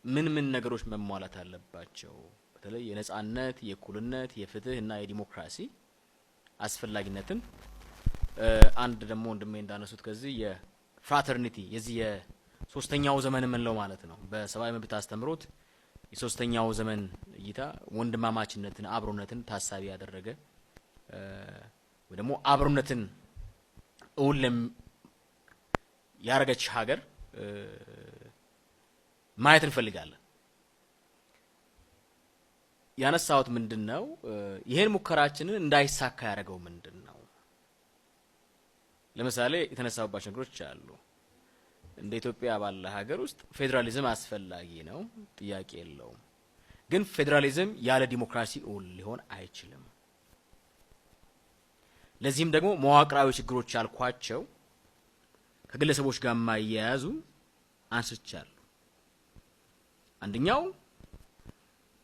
ምን ነገሮች መሟላት አለባቸው? በተለይ የነጻነት፣ የእኩልነት፣ የፍትህ እና የዲሞክራሲ አስፈላጊነትን አንድ ደግሞ ወንድሜ እንዳነሱት ከዚህ የፍራተርኒቲ የዚህ የሶስተኛው ዘመን ምንለው ማለት ነው በሰብአዊ መብት አስተምሮት የሶስተኛው ዘመን እይታ ወንድማማችነትን አብሮነትን ታሳቢ ያደረገ ወይ ደግሞ አብሮነትን እውን ያረጋች ሀገር ማየት እንፈልጋለን። ያነሳውት ምንድነው ይሄን ሙከራችንን እንዳይሳካ ያደረገው ምንድነው? ለምሳሌ የተነሳውባቸው ነገሮች አሉ። እንደ ኢትዮጵያ ባለ ሀገር ውስጥ ፌዴራሊዝም አስፈላጊ ነው፣ ጥያቄ የለውም። ግን ፌዴራሊዝም ያለ ዲሞክራሲ እውን ሊሆን አይችልም። ለዚህም ደግሞ መዋቅራዊ ችግሮች ያልኳቸው ከግለሰቦች ጋር ማያያዙ አንስቻለሁ። አንደኛው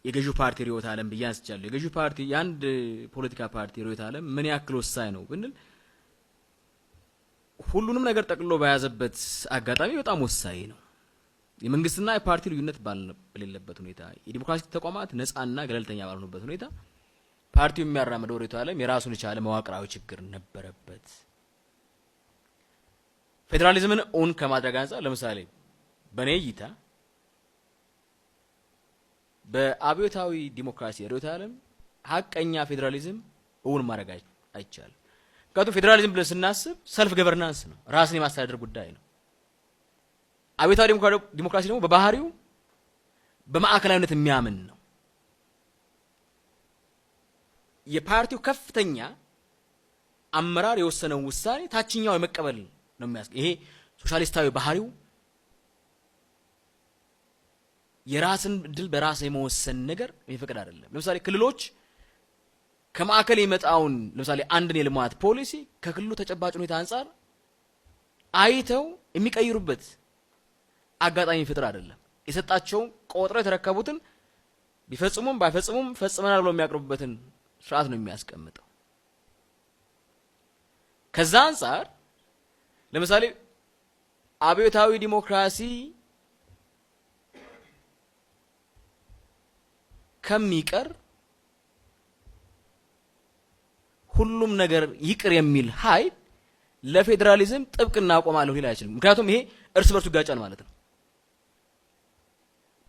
የገዢው ፓርቲ ርዕዮተ ዓለም ብዬ አንስቻለሁ። የገዢው ፓርቲ የአንድ ፖለቲካ ፓርቲ ርዕዮተ ዓለም ምን ያክል ወሳኝ ነው ብንል ሁሉንም ነገር ጠቅልሎ በያዘበት አጋጣሚ በጣም ወሳኝ ነው። የመንግስትና የፓርቲ ልዩነት በሌለበት ሁኔታ፣ የዲሞክራሲ ተቋማት ነፃና ገለልተኛ ባልሆኑበት ሁኔታ ፓርቲው የሚያራምደው ርዕዮተ ዓለም የራሱን የቻለ መዋቅራዊ ችግር ነበረበት። ፌዴራሊዝምን እውን ከማድረግ አንፃር ለምሳሌ በኔ እይታ በአብዮታዊ ዲሞክራሲ ርዕዮተ ዓለም ሀቀኛ ፌዴራሊዝም እውን ማድረግ አይቻልም። ምክንያቱም ፌዴራሊዝም ብለን ስናስብ ሰልፍ ገቨርናንስ ነው፣ ራስን የማስተዳደር ጉዳይ ነው። አብዮታዊ ዲሞክራሲ ደግሞ በባህሪው በማዕከላዊነት የሚያምን ነው። የፓርቲው ከፍተኛ አመራር የወሰነው ውሳኔ ታችኛው የመቀበል ነው የሚያስ ይሄ ሶሻሊስታዊ ባህሪው የራስን ድል በራስ የመወሰን ነገር የሚፈቅድ አይደለም። ለምሳሌ ክልሎች ከማዕከል የመጣውን ለምሳሌ አንድን የልማት ፖሊሲ ከክልሉ ተጨባጭ ሁኔታ አንፃር አይተው የሚቀይሩበት አጋጣሚ ፍጥር አይደለም። የሰጣቸው ቆጥረው የተረከቡትን ቢፈጽሙም ባይፈጽሙም ፈጽመናል ብለው የሚያቀርቡበትን ስርዓት ነው የሚያስቀምጠው። ከዛ አንፃር ለምሳሌ አብዮታዊ ዲሞክራሲ ከሚቀር ሁሉም ነገር ይቅር የሚል ኃይል ለፌዴራሊዝም ጥብቅና አቆማለሁ ሊል አይችልም። ምክንያቱም ይሄ እርስ በርሱ ጋጫን ማለት ነው።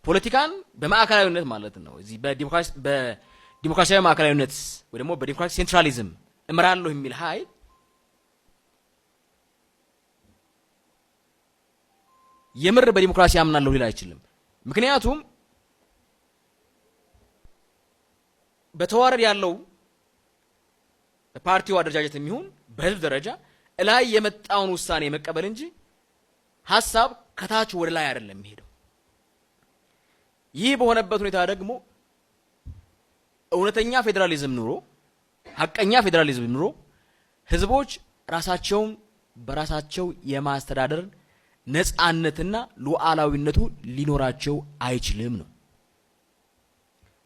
ፖለቲካን በማዕከላዊነት ማለት ነው እዚህ በዲሞክራሲያዊ ማዕከላዊነት ወይ ደግሞ በዲሞክራሲ ሴንትራሊዝም እመራለሁ የሚል ኃይል የምር በዲሞክራሲ አምናለሁ ሊል አይችልም። ምክንያቱም በተዋረድ ያለው ፓርቲው አደረጃጀት የሚሆን በህዝብ ደረጃ ላይ የመጣውን ውሳኔ መቀበል እንጂ ሐሳብ ከታች ወደ ላይ አይደለም የሚሄደው። ይህ በሆነበት ሁኔታ ደግሞ እውነተኛ ፌዴራሊዝም ኑሮ ሐቀኛ ፌዴራሊዝም ኑሮ ህዝቦች ራሳቸውን በራሳቸው የማስተዳደር ነፃነትና ሉዓላዊነቱ ሊኖራቸው አይችልም ነው።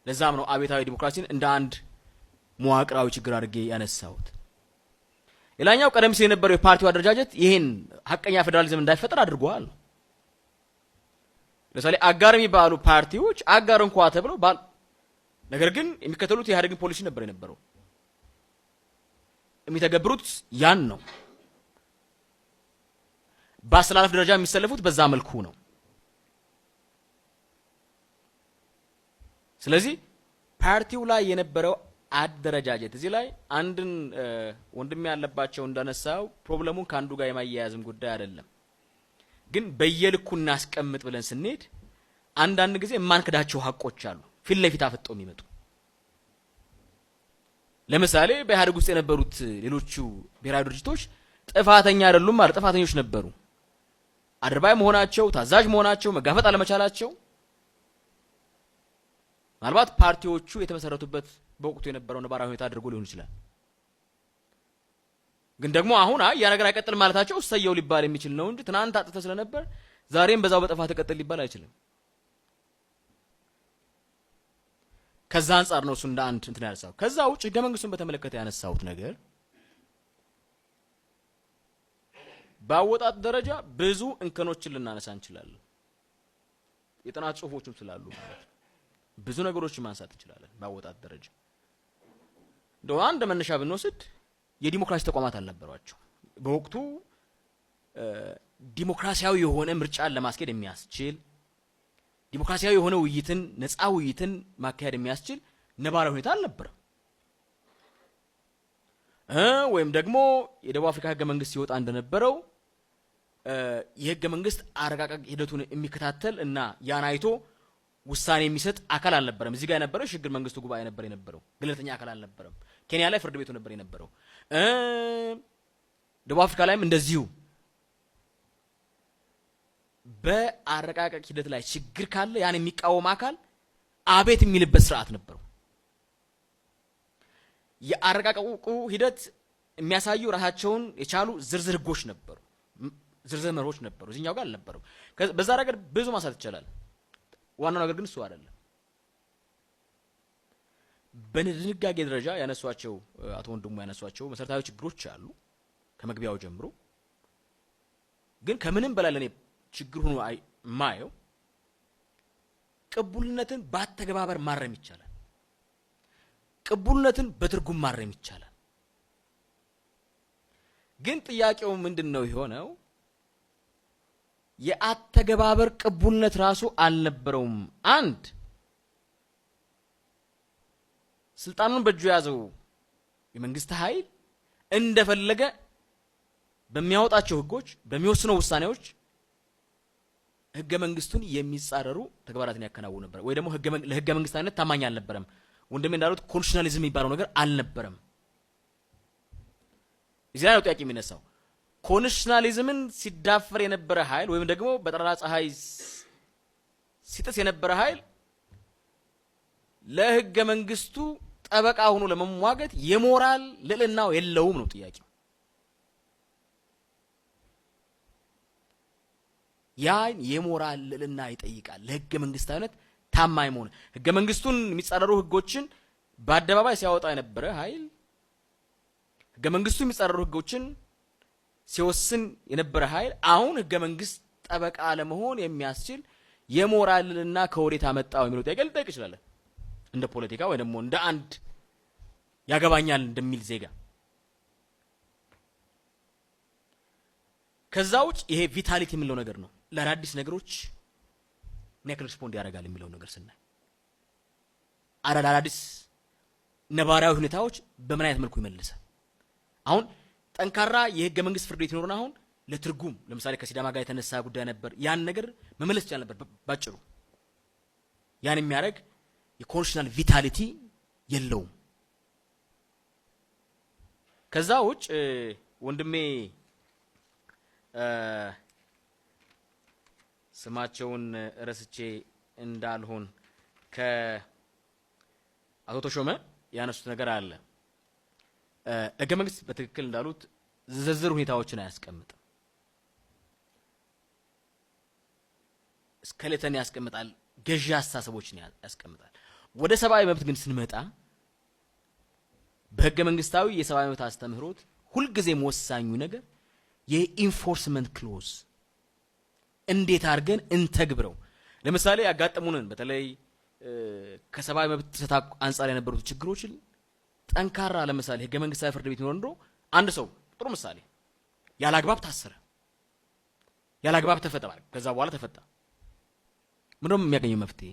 ለዛም ነው አብዮታዊ ዲሞክራሲን እንደ አንድ መዋቅራዊ ችግር አድርጌ ያነሳሁት። ሌላኛው ቀደም ሲል የነበረው የፓርቲው አደረጃጀት ይሄን ሐቀኛ ፌዴራሊዝም እንዳይፈጠር አድርጓል። ለምሳሌ አጋር የሚባሉ ፓርቲዎች አጋር እንኳን ተብለው ነገር ግን የሚከተሉት የኢህአዴግን ፖሊሲ ነበር የነበረው። የሚተገብሩት ያን ነው። በአስተላለፍ ደረጃ የሚሰለፉት በዛ መልኩ ነው። ስለዚህ ፓርቲው ላይ የነበረው አደረጃጀት እዚህ ላይ አንድን ወንድም ያለባቸው እንዳነሳው ፕሮብሌሙን ካንዱ ጋር የማያያዝም ጉዳይ አይደለም። ግን በየልኩ እናስቀምጥ ብለን ስንሄድ አንዳንድ ጊዜ የማንክዳቸው ሀቆች አሉ ፊት ለፊት አፈጠው የሚመጡ። ለምሳሌ በኢህአዴግ ውስጥ የነበሩት ሌሎቹ ብሔራዊ ድርጅቶች ጥፋተኛ አይደሉም ማለት ጥፋተኞች ነበሩ። አድርባይ መሆናቸው፣ ታዛዥ መሆናቸው፣ መጋፈጥ አለመቻላቸው ምናልባት ፓርቲዎቹ የተመሰረቱበት በወቅቱ የነበረው ነባራዊ ሁኔታ አድርጎ ሊሆን ይችላል። ግን ደግሞ አሁን ያ ነገር አይቀጥል ማለታቸው እሰየው ሊባል የሚችል ነው እንጂ ትናንት አጥተ ስለነበር ዛሬም በዛው በጥፋት ተቀጥል ሊባል አይችልም። ከዛ አንፃር ነው እሱ እንደ አንድ እንትን ያነሳው። ከዛ ውጭ ህገ መንግስቱን በተመለከተ ያነሳሁት ነገር ባወጣት ደረጃ ብዙ እንከኖችን ልናነሳ እንችላለን። የጥናት ጽሁፎችም ስላሉ ማለት ነው። ብዙ ነገሮችን ማንሳት እንችላለን ባወጣት ደረጃ። እንደው አንድ መነሻ ብንወስድ የዲሞክራሲ ተቋማት አልነበሯቸው። በወቅቱ ዲሞክራሲያዊ የሆነ ምርጫን ለማስኬድ የሚያስችል ዲሞክራሲያዊ የሆነ ውይይትን ነፃ ውይይትን ማካሄድ የሚያስችል ነባራዊ ሁኔታ አልነበረም። ወይም ደግሞ የደቡብ አፍሪካ ህገ መንግስት ሲወጣ እንደነበረው የህገ መንግስት አረቃቀቅ ሂደቱን የሚከታተል እና ያን አይቶ ውሳኔ የሚሰጥ አካል አልነበረም። እዚህ ጋር የነበረው ሽግግር መንግስቱ ጉባኤ ነበር የነበረው፣ ገለልተኛ አካል አልነበረም። ኬንያ ላይ ፍርድ ቤቱ ነበር የነበረው። ደቡብ አፍሪካ ላይም እንደዚሁ በአረቃቀቅ ሂደት ላይ ችግር ካለ ያን የሚቃወም አካል አቤት የሚልበት ስርዓት ነበረው። የአረቃቀቁ ሂደት የሚያሳዩ ራሳቸውን የቻሉ ዝርዝር ህጎች ነበሩ፣ ዝርዝር መርሆች ነበሩ። እዚህኛው ጋር አልነበረው። በዛ ረገድ ብዙ ማንሳት ይቻላል። ዋናው ነገር ግን እሱ አይደለም። በድንጋጌ ደረጃ ያነሷቸው አቶ ወንድሙ ያነሷቸው መሰረታዊ ችግሮች አሉ ከመግቢያው ጀምሮ። ግን ከምንም በላይ ለኔ ችግር ሆኖ ማየው ቅቡልነትን ባተገባበር ማረም ይቻላል። ቅቡልነትን በትርጉም ማረም ይቻላል። ግን ጥያቄው ምንድነው የሆነው? የአተገባበር ቅቡልነት ራሱ አልነበረውም። አንድ ስልጣኑን በእጁ ያዘው የመንግስት ኃይል እንደፈለገ በሚያወጣቸው ህጎች፣ በሚወስነው ውሳኔዎች ህገ መንግስቱን የሚጻረሩ ተግባራትን ያከናውኑ ነበር። ወይ ደግሞ ለህገ መንግስታዊነት ታማኝ አልነበረም። ወንድሜ እንዳሉት ኮንስቲቱሽናሊዝም የሚባለው ነገር አልነበረም። እዚህ ላይ ነው ጥያቄ የሚነሳው። ኮንስቲቱሽናሊዝምን ሲዳፈር የነበረ ኃይል ወይም ደግሞ በጠራራ ፀሐይ ሲጥስ የነበረ ኃይል ለህገ መንግስቱ ጠበቃ ሆኖ ለመሟገት የሞራል ልዕልናው የለውም ነው ጥያቄው። ያን የሞራል ልዕልና ይጠይቃል። ለህገ መንግስታዊነት ታማኝ መሆን፣ ህገ መንግስቱን የሚጻረሩ ህጎችን በአደባባይ ሲያወጣ የነበረ ኃይል፣ ህገ መንግስቱ የሚጻረሩ ህጎችን ሲወስን የነበረ ኃይል አሁን ህገ መንግስት ጠበቃ ለመሆን የሚያስችል የሞራል ልዕልና ከወዴት አመጣው የሚለው ጥያቄ ልጠይቅ ይችላል። እንደ ፖለቲካ ወይ ደግሞ እንደ አንድ ያገባኛል እንደሚል ዜጋ። ከዛ ውጭ ይሄ ቪታሊቲ የሚለው ነገር ነው። ለአዳዲስ ነገሮች ምን ያክል ሪስፖንድ ያደርጋል የሚለው ነገር ስናይ አዳዲስ ነባራዊ ሁኔታዎች በምን አይነት መልኩ ይመልሳል? አሁን ጠንካራ የህገ መንግስት ፍርድ ቤት ይኖርና አሁን ለትርጉም ለምሳሌ ከሲዳማ ጋር የተነሳ ጉዳይ ነበር። ያን ነገር መመለስ ይቻል ነበር ባጭሩ። ያን የሚያደርግ የኮንስቲቱሽናል ቪታሊቲ የለውም። ከዛ ውጭ ወንድሜ ስማቸውን ረስቼ እንዳልሆን ከአቶ ተሾመ ያነሱት ነገር አለ። ህገ መንግስት በትክክል እንዳሉት ዝርዝር ሁኔታዎችን አያስቀምጥም። ስኬሌተን ያስቀምጣል፣ ገዢ አስተሳሰቦችን ያስቀምጣል። ወደ ሰብአዊ መብት ግን ስንመጣ በህገ መንግስታዊ የሰብአዊ መብት አስተምህሮት ሁልጊዜም ወሳኙ ነገር የኢንፎርስመንት ክሎዝ እንዴት አድርገን እንተግብረው። ለምሳሌ ያጋጠሙንን በተለይ ከሰብአዊ መብት ጥሰት አንጻር የነበሩት ችግሮችን ጠንካራ ለምሳሌ ህገ መንግስታዊ ፍርድ ቤት ኖሮ አንድ ሰው ጥሩ ምሳሌ ያላግባብ ታሰረ፣ ያላግባብ ተፈታ፣ ከዛ በኋላ ተፈታ። ምንድነው የሚያገኘው መፍትሄ?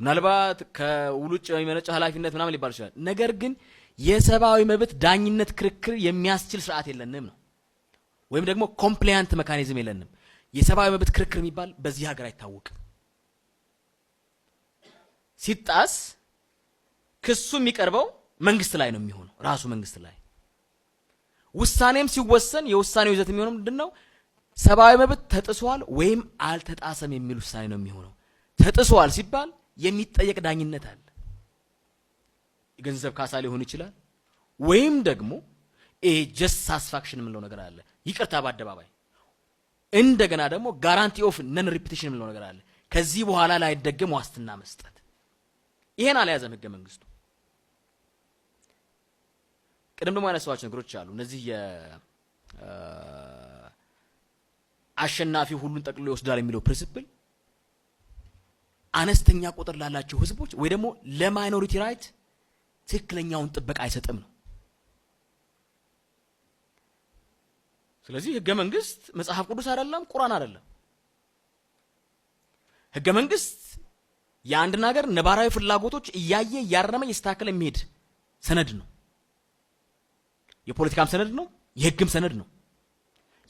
ምናልባት ከውል ውጭ የሚመነጭ ኃላፊነት ምናምን ሊባል ይችላል። ነገር ግን የሰብአዊ መብት ዳኝነት ክርክር የሚያስችል ስርዓት የለንም ነው፣ ወይም ደግሞ ኮምፕላያንት ሜካኒዝም የለንም። የሰብአዊ መብት ክርክር የሚባል በዚህ ሀገር አይታወቅም። ሲጣስ ክሱ የሚቀርበው መንግስት ላይ ነው የሚሆነው፣ ራሱ መንግስት ላይ። ውሳኔም ሲወሰን የውሳኔው ይዘት የሚሆነው ምንድነው? ሰብአዊ መብት ተጥሷል ወይም አልተጣሰም የሚል ውሳኔ ነው የሚሆነው። ተጥሷል ሲባል የሚጠየቅ ዳኝነት አለ። የገንዘብ ካሳ ሊሆን ይችላል፣ ወይም ደግሞ ጀስት ሳቲስፋክሽን የምንለው ነገር አለ፣ ይቅርታ በአደባባይ። እንደገና ደግሞ ጋራንቲ ኦፍ ነን ሪፒቲሽን የምንለው ነገር አለ፣ ከዚህ በኋላ ላይደገም ዋስትና መስጠት። ይሄን አልያዘም ህገ መንግስቱ። ቅድም ደግሞ ያነሳኋቸው ነገሮች አሉ። እነዚህ አሸናፊ ሁሉን ጠቅልሎ ይወስዳል የሚለው ፕሪንሲፕል አነስተኛ ቁጥር ላላቸው ህዝቦች ወይ ደግሞ ለማይኖሪቲ ራይት ትክክለኛውን ጥበቃ አይሰጥም ነው። ስለዚህ ህገ መንግስት መጽሐፍ ቅዱስ አይደለም፣ ቁርአን አይደለም። ህገ መንግስት የአንድ ሀገር ነባራዊ ፍላጎቶች እያየ ያረመ ይስተካከል የሚሄድ ሰነድ ነው። የፖለቲካም ሰነድ ነው፣ የህግም ሰነድ ነው።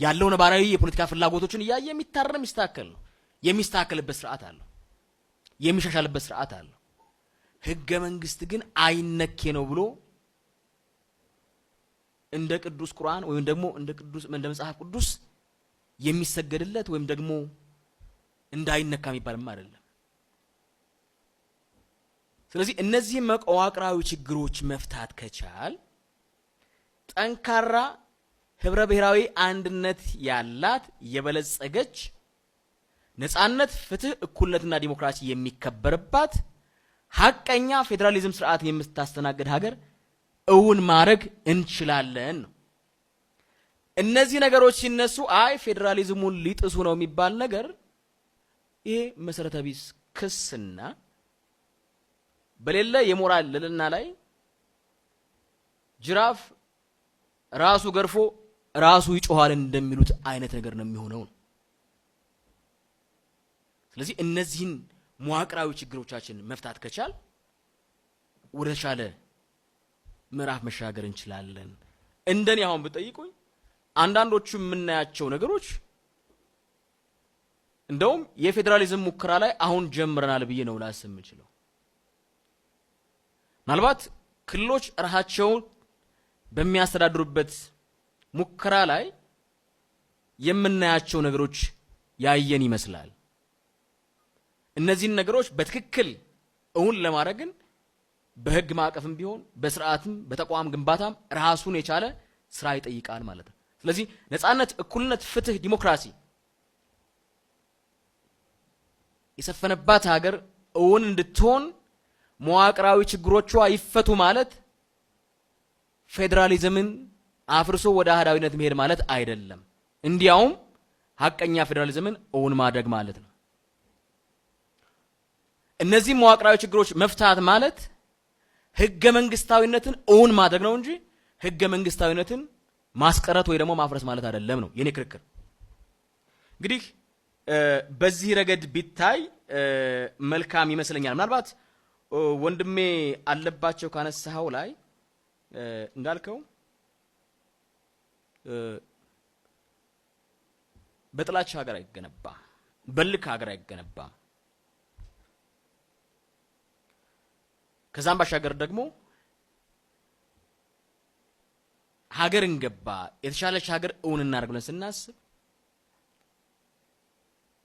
ያለው ነባራዊ የፖለቲካ ፍላጎቶችን እያየ የሚታረም ይስተካከል ነው። የሚስተካከልበት ስርዓት አለው፣ የሚሻሻልበት ስርዓት አለው። ህገ መንግስት ግን አይነኬ ነው ብሎ እንደ ቅዱስ ቁርአን ወይም ደግሞ እንደ መጽሐፍ ቅዱስ የሚሰገድለት ወይም ደግሞ እንዳይነካ የሚባልም አይደለም። ስለዚህ እነዚህ መዋቅራዊ ችግሮች መፍታት ከቻል ጠንካራ ህብረ ብሔራዊ አንድነት ያላት የበለጸገች ነጻነት፣ ፍትህ፣ እኩልነትና ዲሞክራሲ የሚከበርባት ሐቀኛ ፌዴራሊዝም ስርዓት የምታስተናግድ ሀገር እውን ማድረግ እንችላለን ነው። እነዚህ ነገሮች ሲነሱ አይ ፌዴራሊዝሙን ሊጥሱ ነው የሚባል ነገር ይሄ መሰረተ ቢስ ክስና በሌለ የሞራል ልዕልና ላይ ጅራፍ ራሱ ገርፎ ራሱ ይጮሃል እንደሚሉት አይነት ነገር ነው የሚሆነው። ስለዚህ እነዚህን መዋቅራዊ ችግሮቻችን መፍታት ከቻል ወደ ተሻለ ምዕራፍ መሻገር እንችላለን። እንደኔ አሁን ብትጠይቁኝ አንዳንዶቹ የምናያቸው ነገሮች እንደውም የፌዴራሊዝም ሙከራ ላይ አሁን ጀምረናል ብዬ ነው ላስብ የምችለው። ምናልባት ክልሎች ራሳቸውን በሚያስተዳድሩበት ሙከራ ላይ የምናያቸው ነገሮች ያየን ይመስላል። እነዚህን ነገሮች በትክክል እውን ለማድረግ ግን በህግ ማዕቀፍም ቢሆን በስርዓትም በተቋም ግንባታም ራሱን የቻለ ስራ ይጠይቃል ማለት ነው። ስለዚህ ነጻነት፣ እኩልነት፣ ፍትህ፣ ዲሞክራሲ የሰፈነባት ሀገር እውን እንድትሆን መዋቅራዊ ችግሮቿ ይፈቱ ማለት ፌዴራሊዝምን አፍርሶ ወደ አህዳዊነት መሄድ ማለት አይደለም። እንዲያውም ሐቀኛ ፌዴራሊዝምን እውን ማድረግ ማለት ነው። እነዚህ መዋቅራዊ ችግሮች መፍታት ማለት ህገ መንግስታዊነትን እውን ማድረግ ነው እንጂ ህገ መንግስታዊነትን ማስቀረት ወይ ደግሞ ማፍረስ ማለት አይደለም ነው የኔ ክርክር። እንግዲህ በዚህ ረገድ ቢታይ መልካም ይመስለኛል። ምናልባት ወንድሜ አለባቸው ካነሳው ላይ እንዳልከው በጥላቻ ሀገር አይገነባም፣ በልክ ሀገር አይገነባም። ከዛም ባሻገር ደግሞ ሀገርን ገባ የተሻለች ሀገር እውን እናደርግ ብለን ስናስብ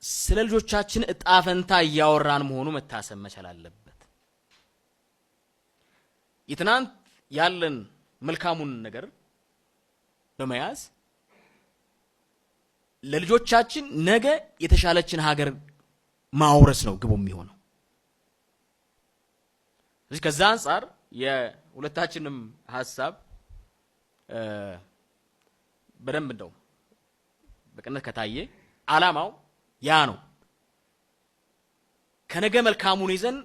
ስለ ልጆቻችን እጣ ፈንታ እያወራን መሆኑ መታሰብ መቻል አለበት። የትናንት ያለን መልካሙን ነገር በመያዝ ለልጆቻችን ነገ የተሻለችን ሀገር ማውረስ ነው ግቡ የሚሆነው። ስለዚህ ከዛ አንፃር የሁለታችንም ሐሳብ በደንብ እንደው በቅነት ከታየ ዓላማው ያ ነው። ከነገ መልካሙን ይዘን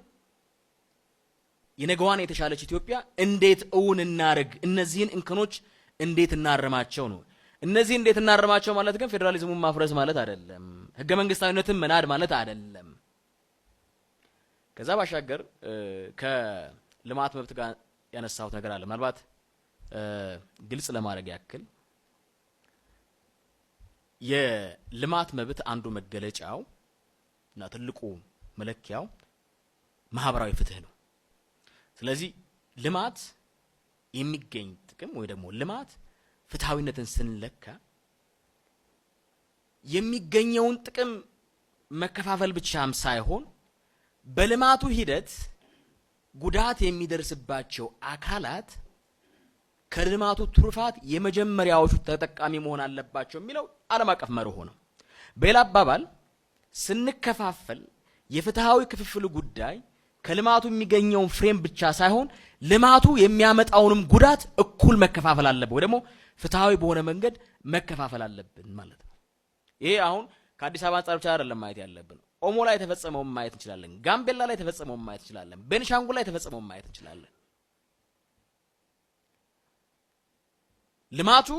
የነገዋን የተሻለች ኢትዮጵያ እንዴት እውን እናርግ፣ እነዚህን እንከኖች እንዴት እናርማቸው ነው። እነዚህ እንዴት እናርማቸው ማለት ግን ፌዴራሊዝሙን ማፍረስ ማለት አይደለም፣ ህገ መንግስታዊነትን መናድ ማለት አይደለም። ከዛ ባሻገር ከልማት መብት ጋር ያነሳሁት ነገር አለ። ምናልባት ግልጽ ለማድረግ ያክል የልማት መብት አንዱ መገለጫው እና ትልቁ መለኪያው ማህበራዊ ፍትህ ነው። ስለዚህ ልማት የሚገኝ ጥቅም ወይ ደግሞ ልማት ፍትሃዊነትን ስንለካ የሚገኘውን ጥቅም መከፋፈል ብቻም ሳይሆን በልማቱ ሂደት ጉዳት የሚደርስባቸው አካላት ከልማቱ ትሩፋት የመጀመሪያዎቹ ተጠቃሚ መሆን አለባቸው የሚለው ዓለም አቀፍ መርሆ ነው። በሌላ አባባል ስንከፋፈል የፍትሃዊ ክፍፍሉ ጉዳይ ከልማቱ የሚገኘውን ፍሬም ብቻ ሳይሆን ልማቱ የሚያመጣውንም ጉዳት እኩል መከፋፈል አለበት ወይ ደግሞ ፍትሃዊ በሆነ መንገድ መከፋፈል አለብን ማለት ነው። ይሄ አሁን ከአዲስ አበባ አንጻር ብቻ አይደለም ማየት ያለብን። ኦሞ ላይ ተፈጸመው ማየት እንችላለን። ጋምቤላ ላይ ተፈጸመው ማየት እንችላለን። ቤንሻንጉል ላይ ተፈጸመው ማየት እንችላለን። ልማቱ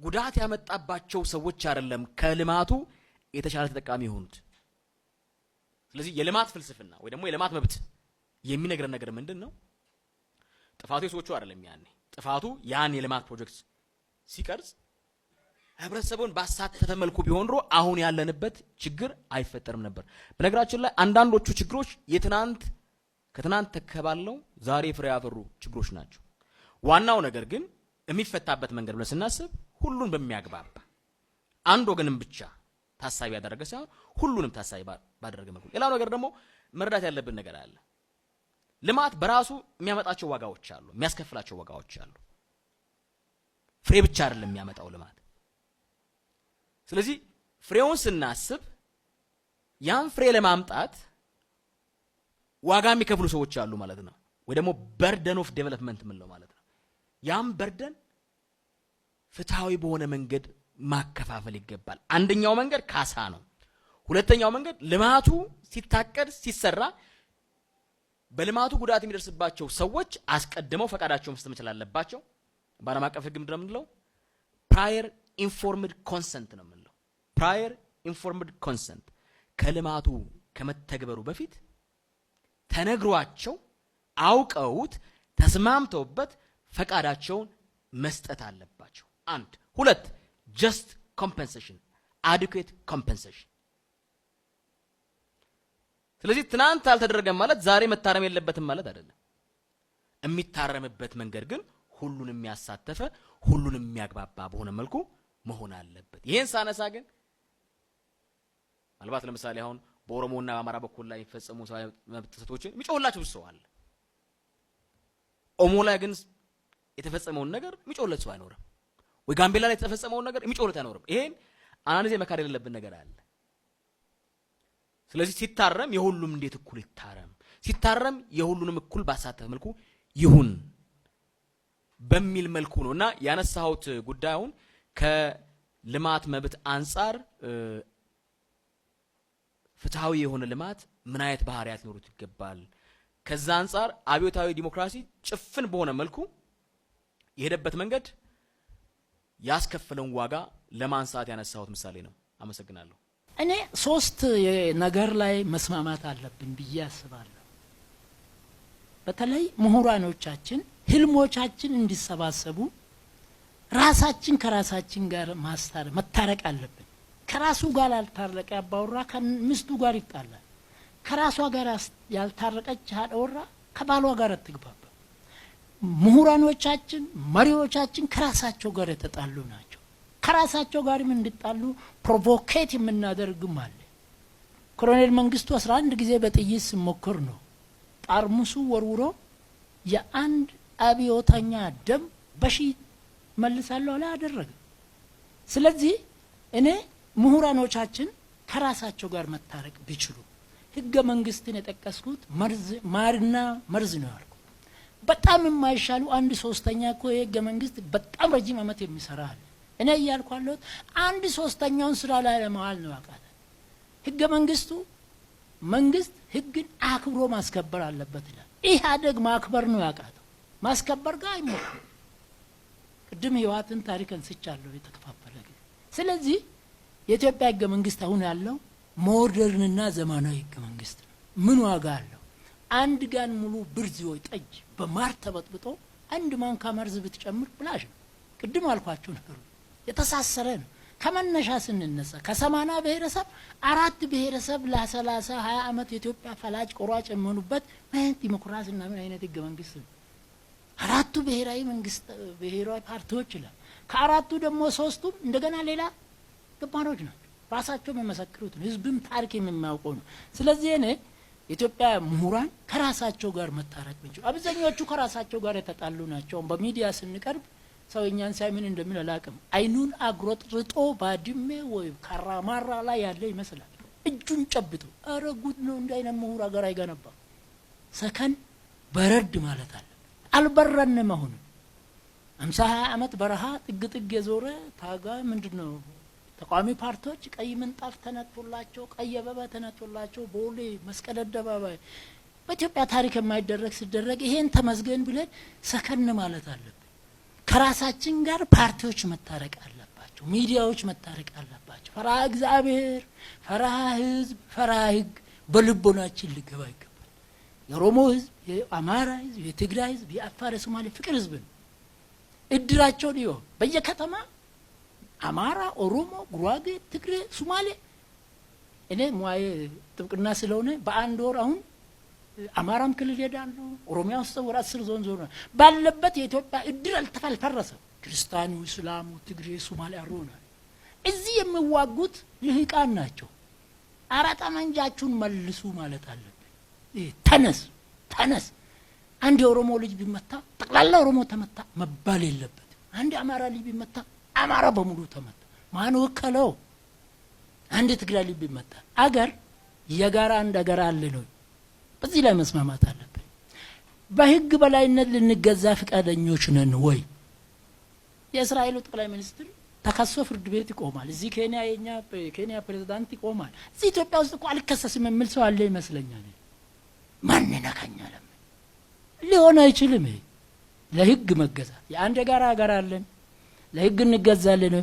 ጉዳት ያመጣባቸው ሰዎች አይደለም ከልማቱ የተሻለ ተጠቃሚ ሆኑት። ስለዚህ የልማት ፍልስፍና ወይ ደግሞ የልማት መብት የሚነግረን ነገር ምንድነው? ጥፋቱ የሰዎቹ አይደለም። ያኔ ጥፋቱ ያን የልማት ፕሮጀክት ሲቀርጽ ህብረተሰቡን ባሳተፈ መልኩ ቢሆን ሮ አሁን ያለንበት ችግር አይፈጠርም ነበር። በነገራችን ላይ አንዳንዶቹ ችግሮች ከትናንት ተከባለው ዛሬ ፍሬ ያፈሩ ችግሮች ናቸው። ዋናው ነገር ግን የሚፈታበት መንገድ ብለን ስናስብ ሁሉን በሚያግባባ አንድ ወገንም ብቻ ታሳቢ ያደረገ ሳይሆን ሁሉንም ታሳቢ ባደረገ መልኩ። ሌላው ነገር ደግሞ መረዳት ያለብን ነገር አለ። ልማት በራሱ የሚያመጣቸው ዋጋዎች አሉ፣ የሚያስከፍላቸው ዋጋዎች አሉ። ፍሬ ብቻ አይደለም የሚያመጣው ልማት። ስለዚህ ፍሬውን ስናስብ ያን ፍሬ ለማምጣት ዋጋ የሚከፍሉ ሰዎች አሉ ማለት ነው። ወይ ደግሞ በርደን ኦፍ ዴቨሎፕመንት ምን ነው ማለት ነው። ያን በርደን ፍትሃዊ በሆነ መንገድ ማከፋፈል ይገባል። አንደኛው መንገድ ካሳ ነው። ሁለተኛው መንገድ ልማቱ ሲታቀድ ሲሰራ በልማቱ ጉዳት የሚደርስባቸው ሰዎች አስቀድመው ፈቃዳቸውን መስጠት መቻል አለባቸው። በዓለም አቀፍ ሕግ ምንድነው የምንለው? ፕራየር ኢንፎርምድ ኮንሰንት ነው የምንለው። ፕራየር ኢንፎርምድ ኮንሰንት ከልማቱ ከመተግበሩ በፊት ተነግሯቸው አውቀውት ተስማምተውበት ፈቃዳቸውን መስጠት አለባቸው። አንድ ሁለት ጀስት ኮምፐንሴሽን አዲኩዌት ኮምፐንሴሽን። ስለዚህ ትናንት አልተደረገም ማለት ዛሬ መታረም የለበትም ማለት አይደለም። የሚታረምበት መንገድ ግን ሁሉን የሚያሳተፈ ሁሉን የሚያግባባ በሆነ መልኩ መሆን አለበት። ይሄን ሳነሳ ግን ምናልባት ለምሳሌ አሁን በኦሮሞና በአማራ በኩል ላይ የሚፈጸሙ መብት ጥሰቶችን የሚጮህላቸው ሰው አለ። ኦሞ ላይ ግን የተፈጸመውን ነገር የሚጮህለት ሰው አይኖርም። ወይ ጋምቤላ ላይ የተፈጸመውን ነገር የሚጮህለት አይኖርም። ይሄን አናንዜ መካድ የሌለብን ነገር አለ። ስለዚህ ሲታረም የሁሉም እንዴት እኩል ይታረም፣ ሲታረም የሁሉንም እኩል ባሳተፈ መልኩ ይሁን በሚል መልኩ ነውና ያነሳሁት ጉዳዩን ከልማት መብት አንፃር ፍትሃዊ የሆነ ልማት ምን አይነት ባህሪያት ሊኖሩት ይገባል፣ ከዛ አንፃር አብዮታዊ ዲሞክራሲ ጭፍን በሆነ መልኩ የሄደበት መንገድ ያስከፈለውን ዋጋ ለማንሳት ያነሳሁት ምሳሌ ነው። አመሰግናለሁ። እኔ ሶስት ነገር ላይ መስማማት አለብን ብዬ አስባለሁ። በተለይ ምሁራኖቻችን ህልሞቻችን እንዲሰባሰቡ ራሳችን ከራሳችን ጋር መታረቅ አለብን። ከራሱ ጋር ያልታረቀ አባወራ ከሚስቱ ጋር ይጣላል። ከራሷ ጋር ያልታረቀች አባወራ ከባሏ ጋር አትግባባ። ምሁራኖቻችን መሪዎቻችን ከራሳቸው ጋር የተጣሉ ናቸው። ከራሳቸው ጋርም እንዲጣሉ ፕሮቮኬት የምናደርግም አለ። ኮሎኔል መንግስቱ 11 ጊዜ በጥይት ሲሞክር ነው ጠርሙሱ ወርውሮ የአንድ አብዮተኛ ደም በሺ መልሳለሁ አለ አደረገ። ስለዚህ እኔ ምሁራኖቻችን ከራሳቸው ጋር መታረቅ ቢችሉ ህገ መንግስትን የጠቀስኩት ማርና መርዝ ነው ያልኩት። በጣም የማይሻሉ 1/3 እኮ የህገ መንግስት በጣም ረጅም ዓመት የሚሰራ አለ። እኔ እያልኩ ያለሁት 1/3ኛውን ስራ ላይ ለማዋል ነው ያቃተ። ህገ መንግስቱ መንግስት ህግን አክብሮ ማስከበር አለበት ይላል። ኢህአዴግ ማክበር ነው ያቃተው፣ ማስከበር ጋር አይሞክርም። ቅድም ህወሓትን ታሪክ አንስቻለሁ የተከፋፈለ ግን። ስለዚህ የኢትዮጵያ ህገ መንግስት አሁን ያለው ሞደርንና ዘመናዊ ህገ መንግስት ነው። ምን ዋጋ አለው? አንድ ጋን ሙሉ ብርዝ ወይ ጠጅ በማር ተበጥብጦ አንድ ማንካ መርዝ ብትጨምር ብላሽ ነው። ቅድም አልኳችሁ ነገሩ የተሳሰረ ነው። ከመነሻ ስንነሳ ከ80 ብሔረሰብ 4 ብሔረሰብ ለ30 20 ዓመት የኢትዮጵያ ፈላጭ ቆራጭ የሆኑበት ምን ዲሞክራሲና ምን አይነት ህገ መንግስት ነው? 4ቱ ብሔራዊ መንግስት ብሔራዊ ፓርቲዎች ይላል። ከ4ቱ ደግሞ 3ቱም እንደገና ሌላ ገባሮች ናቸው። ራሳቸው የሚመሰክሩት ነው። ህዝብም ታሪክ የሚያውቀው ነው። ስለዚህ እኔ የኢትዮጵያ ምሁራን ከራሳቸው ጋር መታረቅ እንጂ አብዛኞቹ ከራሳቸው ጋር የተጣሉ ናቸው። በሚዲያ ስንቀርብ ሰውኛን ሳይምን እንደምን አላቅም አይኑን አግሮጥርጦ ባድሜ ወይ ካራማራ ላይ ያለ ይመስላል። እጁን ጨብጦ አረ ጉድ ነው እንደ አይነት ምሁር አገር አይገነባ። ሰከን በረድ ማለት አለ። አልበረንም። አሁን 50 ዓመት በረሃ ጥግ ጥግ የዞረ ታጋ ምንድነው ተቃዋሚ ፓርቲዎች ቀይ ምንጣፍ ተነጥፎላቸው ቀይ አበባ ተነጥፎላቸው ቦሌ መስቀል አደባባይ በኢትዮጵያ ታሪክ የማይደረግ ሲደረግ ይሄን ተመስገን ብለን ሰከን ማለት አለብን። ከራሳችን ጋር ፓርቲዎች መታረቅ አለባቸው፣ ሚዲያዎች መታረቅ አለባቸው። ፈራህ እግዚአብሔር፣ ፈራህ ህዝብ፣ ፈራህ ህግ በልቦናችን ሊገባ ይገባል። የኦሮሞ ህዝብ፣ የአማራ ህዝብ፣ የትግራይ ህዝብ፣ የአፋር፣ የሶማሌ ፍቅር ህዝብ ነው። እድራቸውን ይኸው በየከተማ አማራ፣ ኦሮሞ፣ ጉራጌ፣ ትግሬ፣ ሶማሌ እኔ ሙያዬ ጥብቅና ስለሆነ በአንድ ወር አሁን አማራም ክልል ሄዳሉ። ኦሮሚያ ውስጥ ወር 10 ዞን ባለበት የኢትዮጵያ እድር አልተፈረሰም። ክርስቲያኑ፣ እስላሙ፣ ትግሬ፣ ሶማሌ አሮና እዚህ የሚዋጉት ልሂቃን ናቸው። አራጣ መንጃችሁን መልሱ ማለት አለብን። ተነስ ተነስ። አንድ የኦሮሞ ልጅ ቢመታ ጠቅላላ ኦሮሞ ተመታ መባል የለበትም። አንድ አማራ ልጅ ቢመታ አማራ በሙሉ ተመታ። ማን ወከለው? አንድ ትግራይ ልጅ ቢመታ አገር የጋራ አንድ አገር አለ ነው። በዚህ ላይ መስማማት አለብን። በህግ በላይነት ልንገዛ ፍቃደኞች ነን ወይ? የእስራኤሉ ጠቅላይ ሚኒስትር ተከሶ ፍርድ ቤት ይቆማል። እዚህ ኬንያ የኛ ኬንያ ፕሬዝዳንት ይቆማል። እዚህ ኢትዮጵያ ውስጥ እኮ አልከሰስም የሚል ሰው አለ ይመስለኛል። ማን ነካኛል? ሊሆን አይችልም። ይሄ ለህግ መገዛት የአንድ የጋራ ሀገር አለን፣ ለህግ እንገዛለን።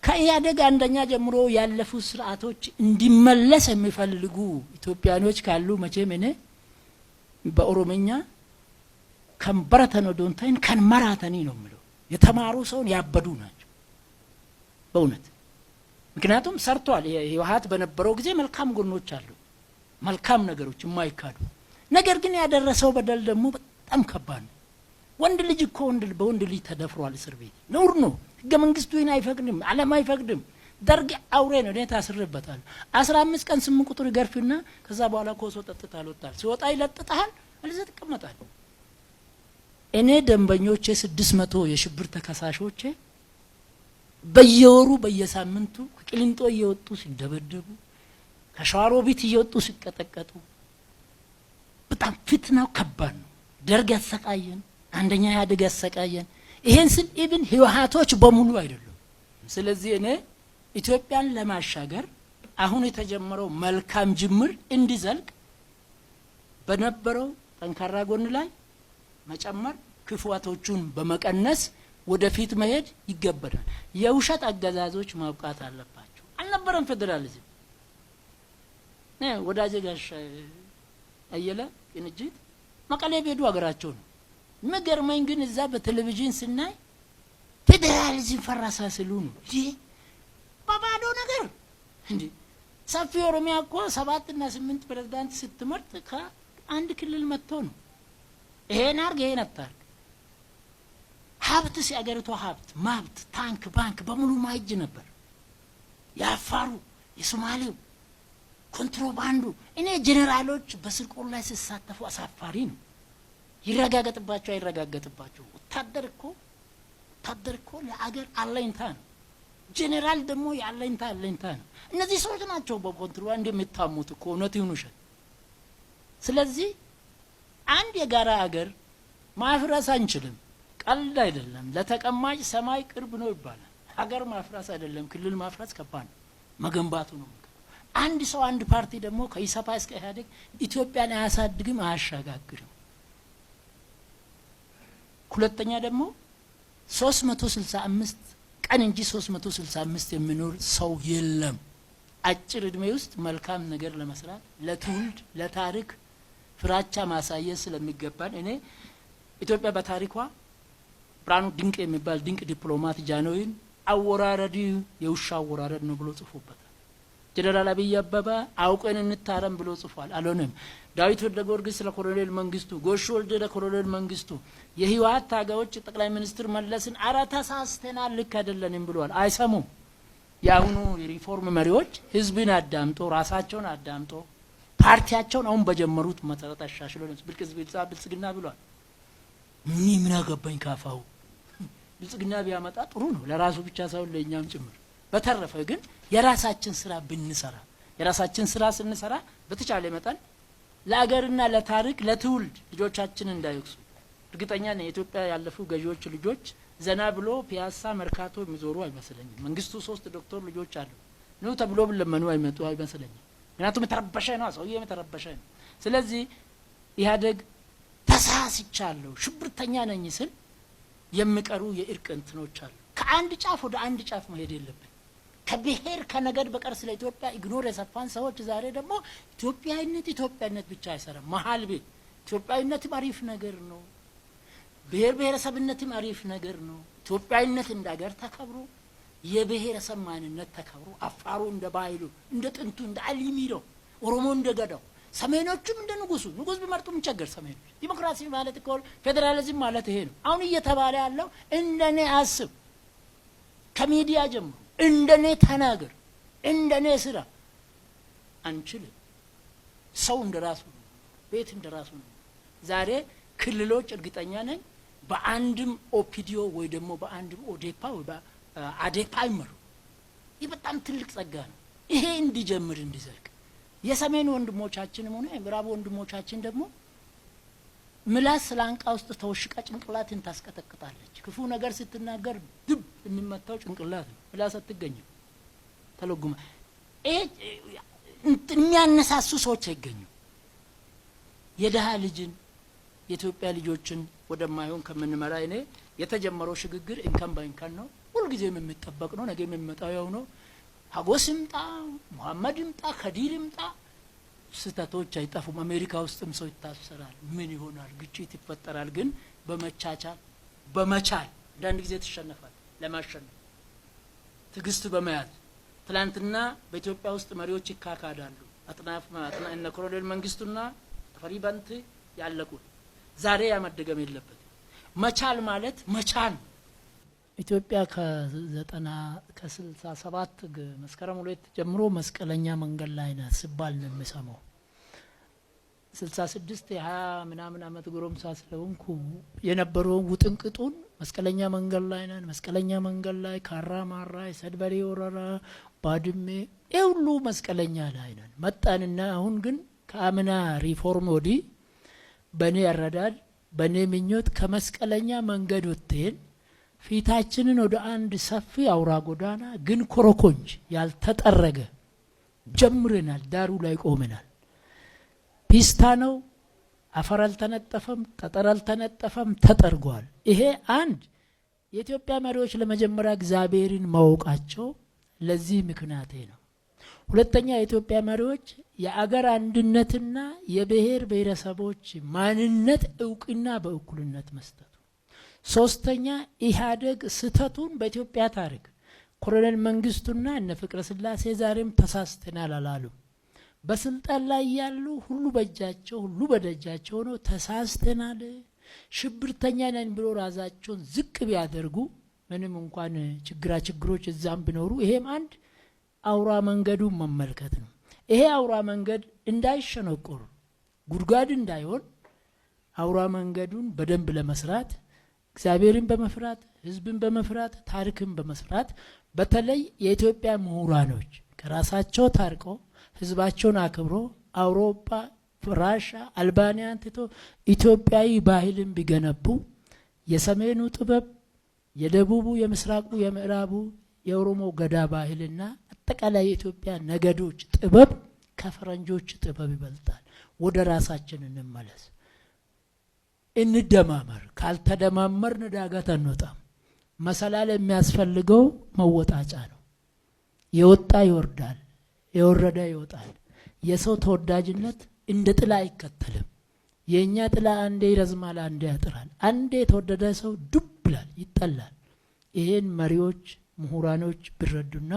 ከኢህአዴግ አንደኛ ጀምሮ ያለፉ ስርዓቶች እንዲመለስ የሚፈልጉ ኢትዮጵያኖች ካሉ መቼም እኔ በኦሮምኛ ከንበረተነ ዶንታይን ከንመራተኒ ነው የምለው። የተማሩ ሰውን ያበዱ ናቸው በእውነት። ምክንያቱም ሰርቷል። ህወሓት በነበረው ጊዜ መልካም ጎኖች አሉ፣ መልካም ነገሮች የማይካዱ። ነገር ግን ያደረሰው በደል ደግሞ በጣም ከባድ ነው። ወንድ ልጅ እኮ በወንድ ልጅ ተደፍሯል። እስር ቤት ነውር ነው። ህገ መንግስቱ ይህን አይፈቅድም፣ ዓለም አይፈቅድም። ደርግ አውሬ ነው። እኔ ታስርበታለሁ። 15 ቀን 8 ቁጥር ይገርፍና ከዛ በኋላ ኮሶ ጠጥታል ወጣል። ሲወጣ ይለጥጣል፣ አልዘት ተቀመጣል። እኔ ደንበኞቼ 600 የሽብር ተከሳሾቼ በየወሩ በየሳምንቱ ከቅሊንጦ እየወጡ ሲደበደቡ፣ ከሸዋሮቢት እየወጡ ሲቀጠቀጡ፣ በጣም ፍትናው ከባድ ነው። ደርግ ያሰቃየን፣ አንደኛ ኢህአዴግ ያሰቃየን። ይሄን ስል ኢቭን ህወሓቶች በሙሉ አይደሉም። ስለዚህ እኔ ኢትዮጵያን ለማሻገር አሁን የተጀመረው መልካም ጅምር እንዲዘልቅ በነበረው ጠንካራ ጎን ላይ መጨመር፣ ክፉአቶቹን በመቀነስ ወደፊት መሄድ ይገባናል። የውሸት አገዛዞች ማብቃት አለባቸው። አልነበረም ፌደራሊዝም። ወዳጄ ጋሽ አየለ ቅንጅት መቀሌ ሄዱ፣ ሀገራቸው ነው። የሚገርመኝ ግን እዛ በቴሌቪዥን ስናይ ፌደራሊዝም ፈራሳ ሲሉ ነው። ይሄ ባባዶ ነገር እንዴ! ሰፊ ኦሮሚያ እኮ 7 እና 8 ፕሬዝዳንት ስትመርጥ ከአንድ ክልል መጥቶ ነው። ይሄን አርግ ይሄን አታርግ። ሀብት ሲያገርቶ ሀብት ማብት ታንክ ባንክ በሙሉ ማይጅ ነበር። ያፋሩ የሶማሌው ኮንትሮባንዱ እኔ ጄኔራሎች በስርቆት ላይ ሲሳተፉ አሳፋሪ ነው። ይረጋገጥባቸው አይረጋገጥባቸው። ወታደር እኮ ለአገር አለኝታ ነው። ጄኔራል ደግሞ ያለኝታ ነው። እነዚህ ሰዎች ናቸው በኮንትሮባንድ የሚታሙት እኮ እውነት ይሁን ውሸት። ስለዚህ አንድ የጋራ አገር ማፍረስ አንችልም። ቀልድ አይደለም። ለተቀማጭ ሰማይ ቅርብ ነው ይባላል። ሀገር ማፍረስ አይደለም፣ ክልል ማፍረስ ከባድ ነው፣ መገንባቱ ነው። አንድ ሰው አንድ ፓርቲ ደግሞ ከኢሰፓ እስከ ኢህአዴግ ኢትዮጵያን አያሳድግም፣ አያሻጋግርም። ሁለተኛ ደግሞ 365 ቀን እንጂ 365 የሚኖር ሰው የለም። አጭር እድሜ ውስጥ መልካም ነገር ለመስራት ለትውልድ ለታሪክ ፍራቻ ማሳየት ስለሚገባን እኔ ኢትዮጵያ በታሪኳ ብርሃኑ ድንቅ የሚባል ድንቅ ዲፕሎማት ጃንሆይን አወራረዱ የውሻ አወራረድ ነው ብሎ ጽፎበታል። ጀነራል አብይ አበባ አውቀን እንታረም ብሎ ጽፏል። አልሆነም። ዳዊት ወልደ ጊዮርጊስ ለኮሎኔል መንግስቱ፣ ጎሽ ወልደ ለኮሎኔል መንግስቱ የህወሓት ታጋዮች ጠቅላይ ሚኒስትር መለስን አራተሳስተናል ልክ አይደለንም ብሏል። አይሰሙም። የአሁኑ የሪፎርም መሪዎች ህዝብን አዳምጦ ራሳቸውን አዳምጦ ፓርቲያቸውን አሁን በጀመሩት መሰረት አሻሽሎ ብልጽግና ብሏል። ምን አገባኝ ካፋው ብልጽግና ቢያመጣ ጥሩ ነው፣ ለራሱ ብቻ ሳይሆን ለእኛም ጭምር። በተረፈ ግን የራሳችን ስራ ብንሰራ የራሳችን ስራ ስንሰራ በተቻለ መጠን ለአገርና ለታሪክ ለትውልድ ልጆቻችን እንዳይወቅሱ እርግጠኛ ነኝ። የኢትዮጵያ ያለፉ ገዢዎች ልጆች ዘና ብሎ ፒያሳ መርካቶ የሚዞሩ አይመስለኝም። መንግስቱ 3 ዶክተር ልጆች አሉ ነው ተብሎ ለመኑ አይመጡ አይመስለኝም። ምክንያቱም ተረበሸ ነው ሰውዬ ተረበሸ ነው። ስለዚህ ኢህአዴግ ተሳስቻለሁ ሽብርተኛ ነኝ ስል የሚቀሩ የእርቅ እንትኖች አሉ። ከአንድ ጫፍ ወደ አንድ ጫፍ መሄድ የለብን። ከብሔር ከነገድ በቀር ስለ ኢትዮጵያ ኢግኖር የሰፋን ሰዎች ዛሬ ደግሞ ኢትዮጵያዊነት ብቻ አይሰራም። መሀል ቤት ኢትዮጵያዊነትም አሪፍ ነገር ነው፣ ብሔር ብሔረሰብነትም አሪፍ ነገር ነው። ኢትዮጵያዊነት እንደ ሀገር ተከብሮ የብሔረሰብ ማንነት ተከብሮ አፋሩ እንደ ባህሉ እንደ ጥንቱ እንደ አሊሚሮ ኦሮሞ እንደ ገዳው ሰሜኖቹም እንደ ንጉስ ቢመርጡ ምን ቸገር? ሰሜኖች ዲሞክራሲ ማለት እኮ ፌደራሊዝም ማለት ይሄ ነው። አሁን እየተባለ ያለው እንደኔ አስብ፣ ከሚዲያ ጀምሮ እንደኔ ተናገር፣ እንደኔ ስራ አንችልም። ሰው እንደራሱ ነው፣ ቤት እንደራሱ ነው። ዛሬ ክልሎች እርግጠኛ ነኝ በአንድም ኦፒዲዮ ወይ ደግሞ በአንድም ኦዴፓ ወይ በአዴፓ ይመሩ። ይህ በጣም ትልቅ ጸጋ ነው። ይሄ እንዲጀምር እንዲዘልቅ የሰሜን ወንድሞቻችንም ሆነ የምዕራብ ወንድሞቻችን ደግሞ ምላስ ላንቃ ውስጥ ተወሽቃ ጭንቅላትን ታስቀጠቅጣለች። ክፉ ነገር ስትናገር ድብ የሚመታው ጭንቅላት ነው፣ ምላስ አትገኝም። ተለጉማ ይሄ የሚያነሳሱ ሰዎች አይገኙ። የደሃ ልጅን የኢትዮጵያ ልጆችን ወደማይሆን ከምንመራ እኔ የተጀመረው ሽግግር እንከን ባንከን ነው። ሁልጊዜም የሚጠበቅ ነው። ነገ የሚመጣው ያው ነው። ሀጎስ ይምጣ፣ መሐመድ ይምጣ፣ ከዲር ይምጣ፣ ስህተቶች አይጠፉም። አሜሪካ ውስጥም ሰው ይታሰራል። ምን ይሆናል? ግጭት ይፈጠራል። ግን በመቻቻል በመቻል አንዳንድ ጊዜ ትሸነፋል። ለማሸነፍ ትዕግስት በመያዝ ትላንትና በኢትዮጵያ ውስጥ መሪዎች ይካካዳሉ። አጥናፍ እነ ኮሎኔል መንግስቱና ተፈሪ በንት ያለቁት ዛሬ ያመደገም የለበት። መቻል ማለት መቻል። ኢትዮጵያ ከ67 መስከረም 2 ጀምሮ መስቀለኛ መንገድ ላይ ናት ሲባል ነው የምሰማው። 66 የ20 ምናምን አመት ጎረምሳ ስለሆንኩ የነበረውን ውጥንቅጡን መስቀለኛ መንገድ ላይ ነን፣ መስቀለኛ መንገድ ላይ ካራ ማራ፣ የሰድበሬ ወረራ፣ ባድሜ ሁሉ መስቀለኛ ላይ ነን መጣንና አሁን ግን ከአምና ሪፎርም ወዲህ በኔ ያረዳድ በኔ ምኞት ከመስቀለኛ መንገድ ወጥተን ፊታችንን ወደ አንድ ሰፊ አውራ ጎዳና ግን ኮረኮንች ያልተጠረገ ጀምረናል። ዳሩ ላይ ቆመናል። ፒስታ ነው፣ አፈር አልተነጠፈም፣ ጠጠር አልተነጠፈም፣ ተጠርጓል። ይሄ አንድ የኢትዮጵያ መሪዎች ለመጀመሪያ እግዚአብሔርን ማወቃቸው ለዚህ ምክንያት ነው። ሁለተኛ የኢትዮጵያ መሪዎች የአገር አንድነትና የብሔር ብሔረሰቦች ማንነት እውቅና በእኩልነት መስጠቱ። ሶስተኛ ኢህአዴግ ስተቱን በኢትዮጵያ ታሪክ ኮሎኔል መንግስቱና እነ ፍቅረ ስላሴ ዛሬም ተሳስተናል አላሉ። በስልጣን ላይ ያሉ ሁሉ በእጃቸው ሁሉ በደጃቸው ነው ተሳስተናል ሽብርተኛ ነን ብሎ ራሳቸውን ዝቅ ቢያደርጉ ምንም እንኳን ችግሮች እዛም ቢኖሩ ይሄም አንድ አውራ መንገዱን መመልከት ነው። ይሄ አውራ መንገድ እንዳይሸነቆር ጉድጓድ እንዳይሆን አውራ መንገዱን በደንብ ለመስራት እግዚአብሔርን በመፍራት ህዝብን በመፍራት ታሪክን በመስራት በተለይ የኢትዮጵያ ምሁራኖች ከራሳቸው ታርቆ ህዝባቸውን አክብሮ አውሮፓ፣ ራሻ፣ አልባኒያን ትቶ ኢትዮጵያዊ ባህልን ቢገነቡ የሰሜኑ ጥበብ፣ የደቡቡ፣ የምስራቁ፣ የምዕራቡ የኦሮሞ ገዳ ባህልና አጠቃላይ የኢትዮጵያ ነገዶች ጥበብ ከፈረንጆች ጥበብ ይበልጣል። ወደ ራሳችን እንመለስ፣ እንደማመር። ካልተደማመርን ዳገት አንወጣም። መሰላል የሚያስፈልገው መወጣጫ ነው። የወጣ ይወርዳል፣ የወረደ ይወጣል። የሰው ተወዳጅነት እንደ ጥላ አይከተልም። የኛ ጥላ አንዴ ይረዝማል፣ አንዴ ያጥራል። አንዴ የተወደደ ሰው ዱብ ይላል፣ ይጠላል። ይሄን መሪዎች ምሁራኖች ቢረዱና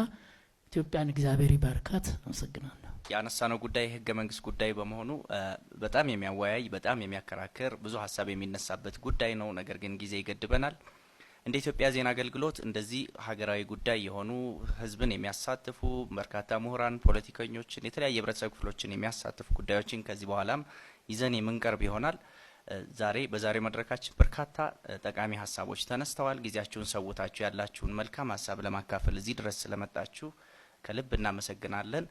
ኢትዮጵያን እግዚአብሔር ይባርካት። አመሰግናለሁ። ያነሳነው ጉዳይ ህገ መንግስት ጉዳይ በመሆኑ በጣም የሚያወያይ በጣም የሚያከራክር ብዙ ሀሳብ የሚነሳበት ጉዳይ ነው። ነገር ግን ጊዜ ይገድበናል። እንደ ኢትዮጵያ ዜና አገልግሎት እንደዚህ ሀገራዊ ጉዳይ የሆኑ ህዝብን የሚያሳትፉ በርካታ ምሁራን፣ ፖለቲከኞችን፣ የተለያየ ህብረተሰብ ክፍሎችን የሚያሳትፉ ጉዳዮችን ከዚህ በኋላም ይዘን የምንቀርብ ይሆናል። በዛሬ መድረካችን በርካታ ጠቃሚ ሀሳቦች ተነስተዋል። ጊዜያችሁን ሰውታችሁ ያላችሁን መልካም ሀሳብ ለማካፈል እዚህ ድረስ ስለመጣችሁ ከልብ እናመሰግናለን።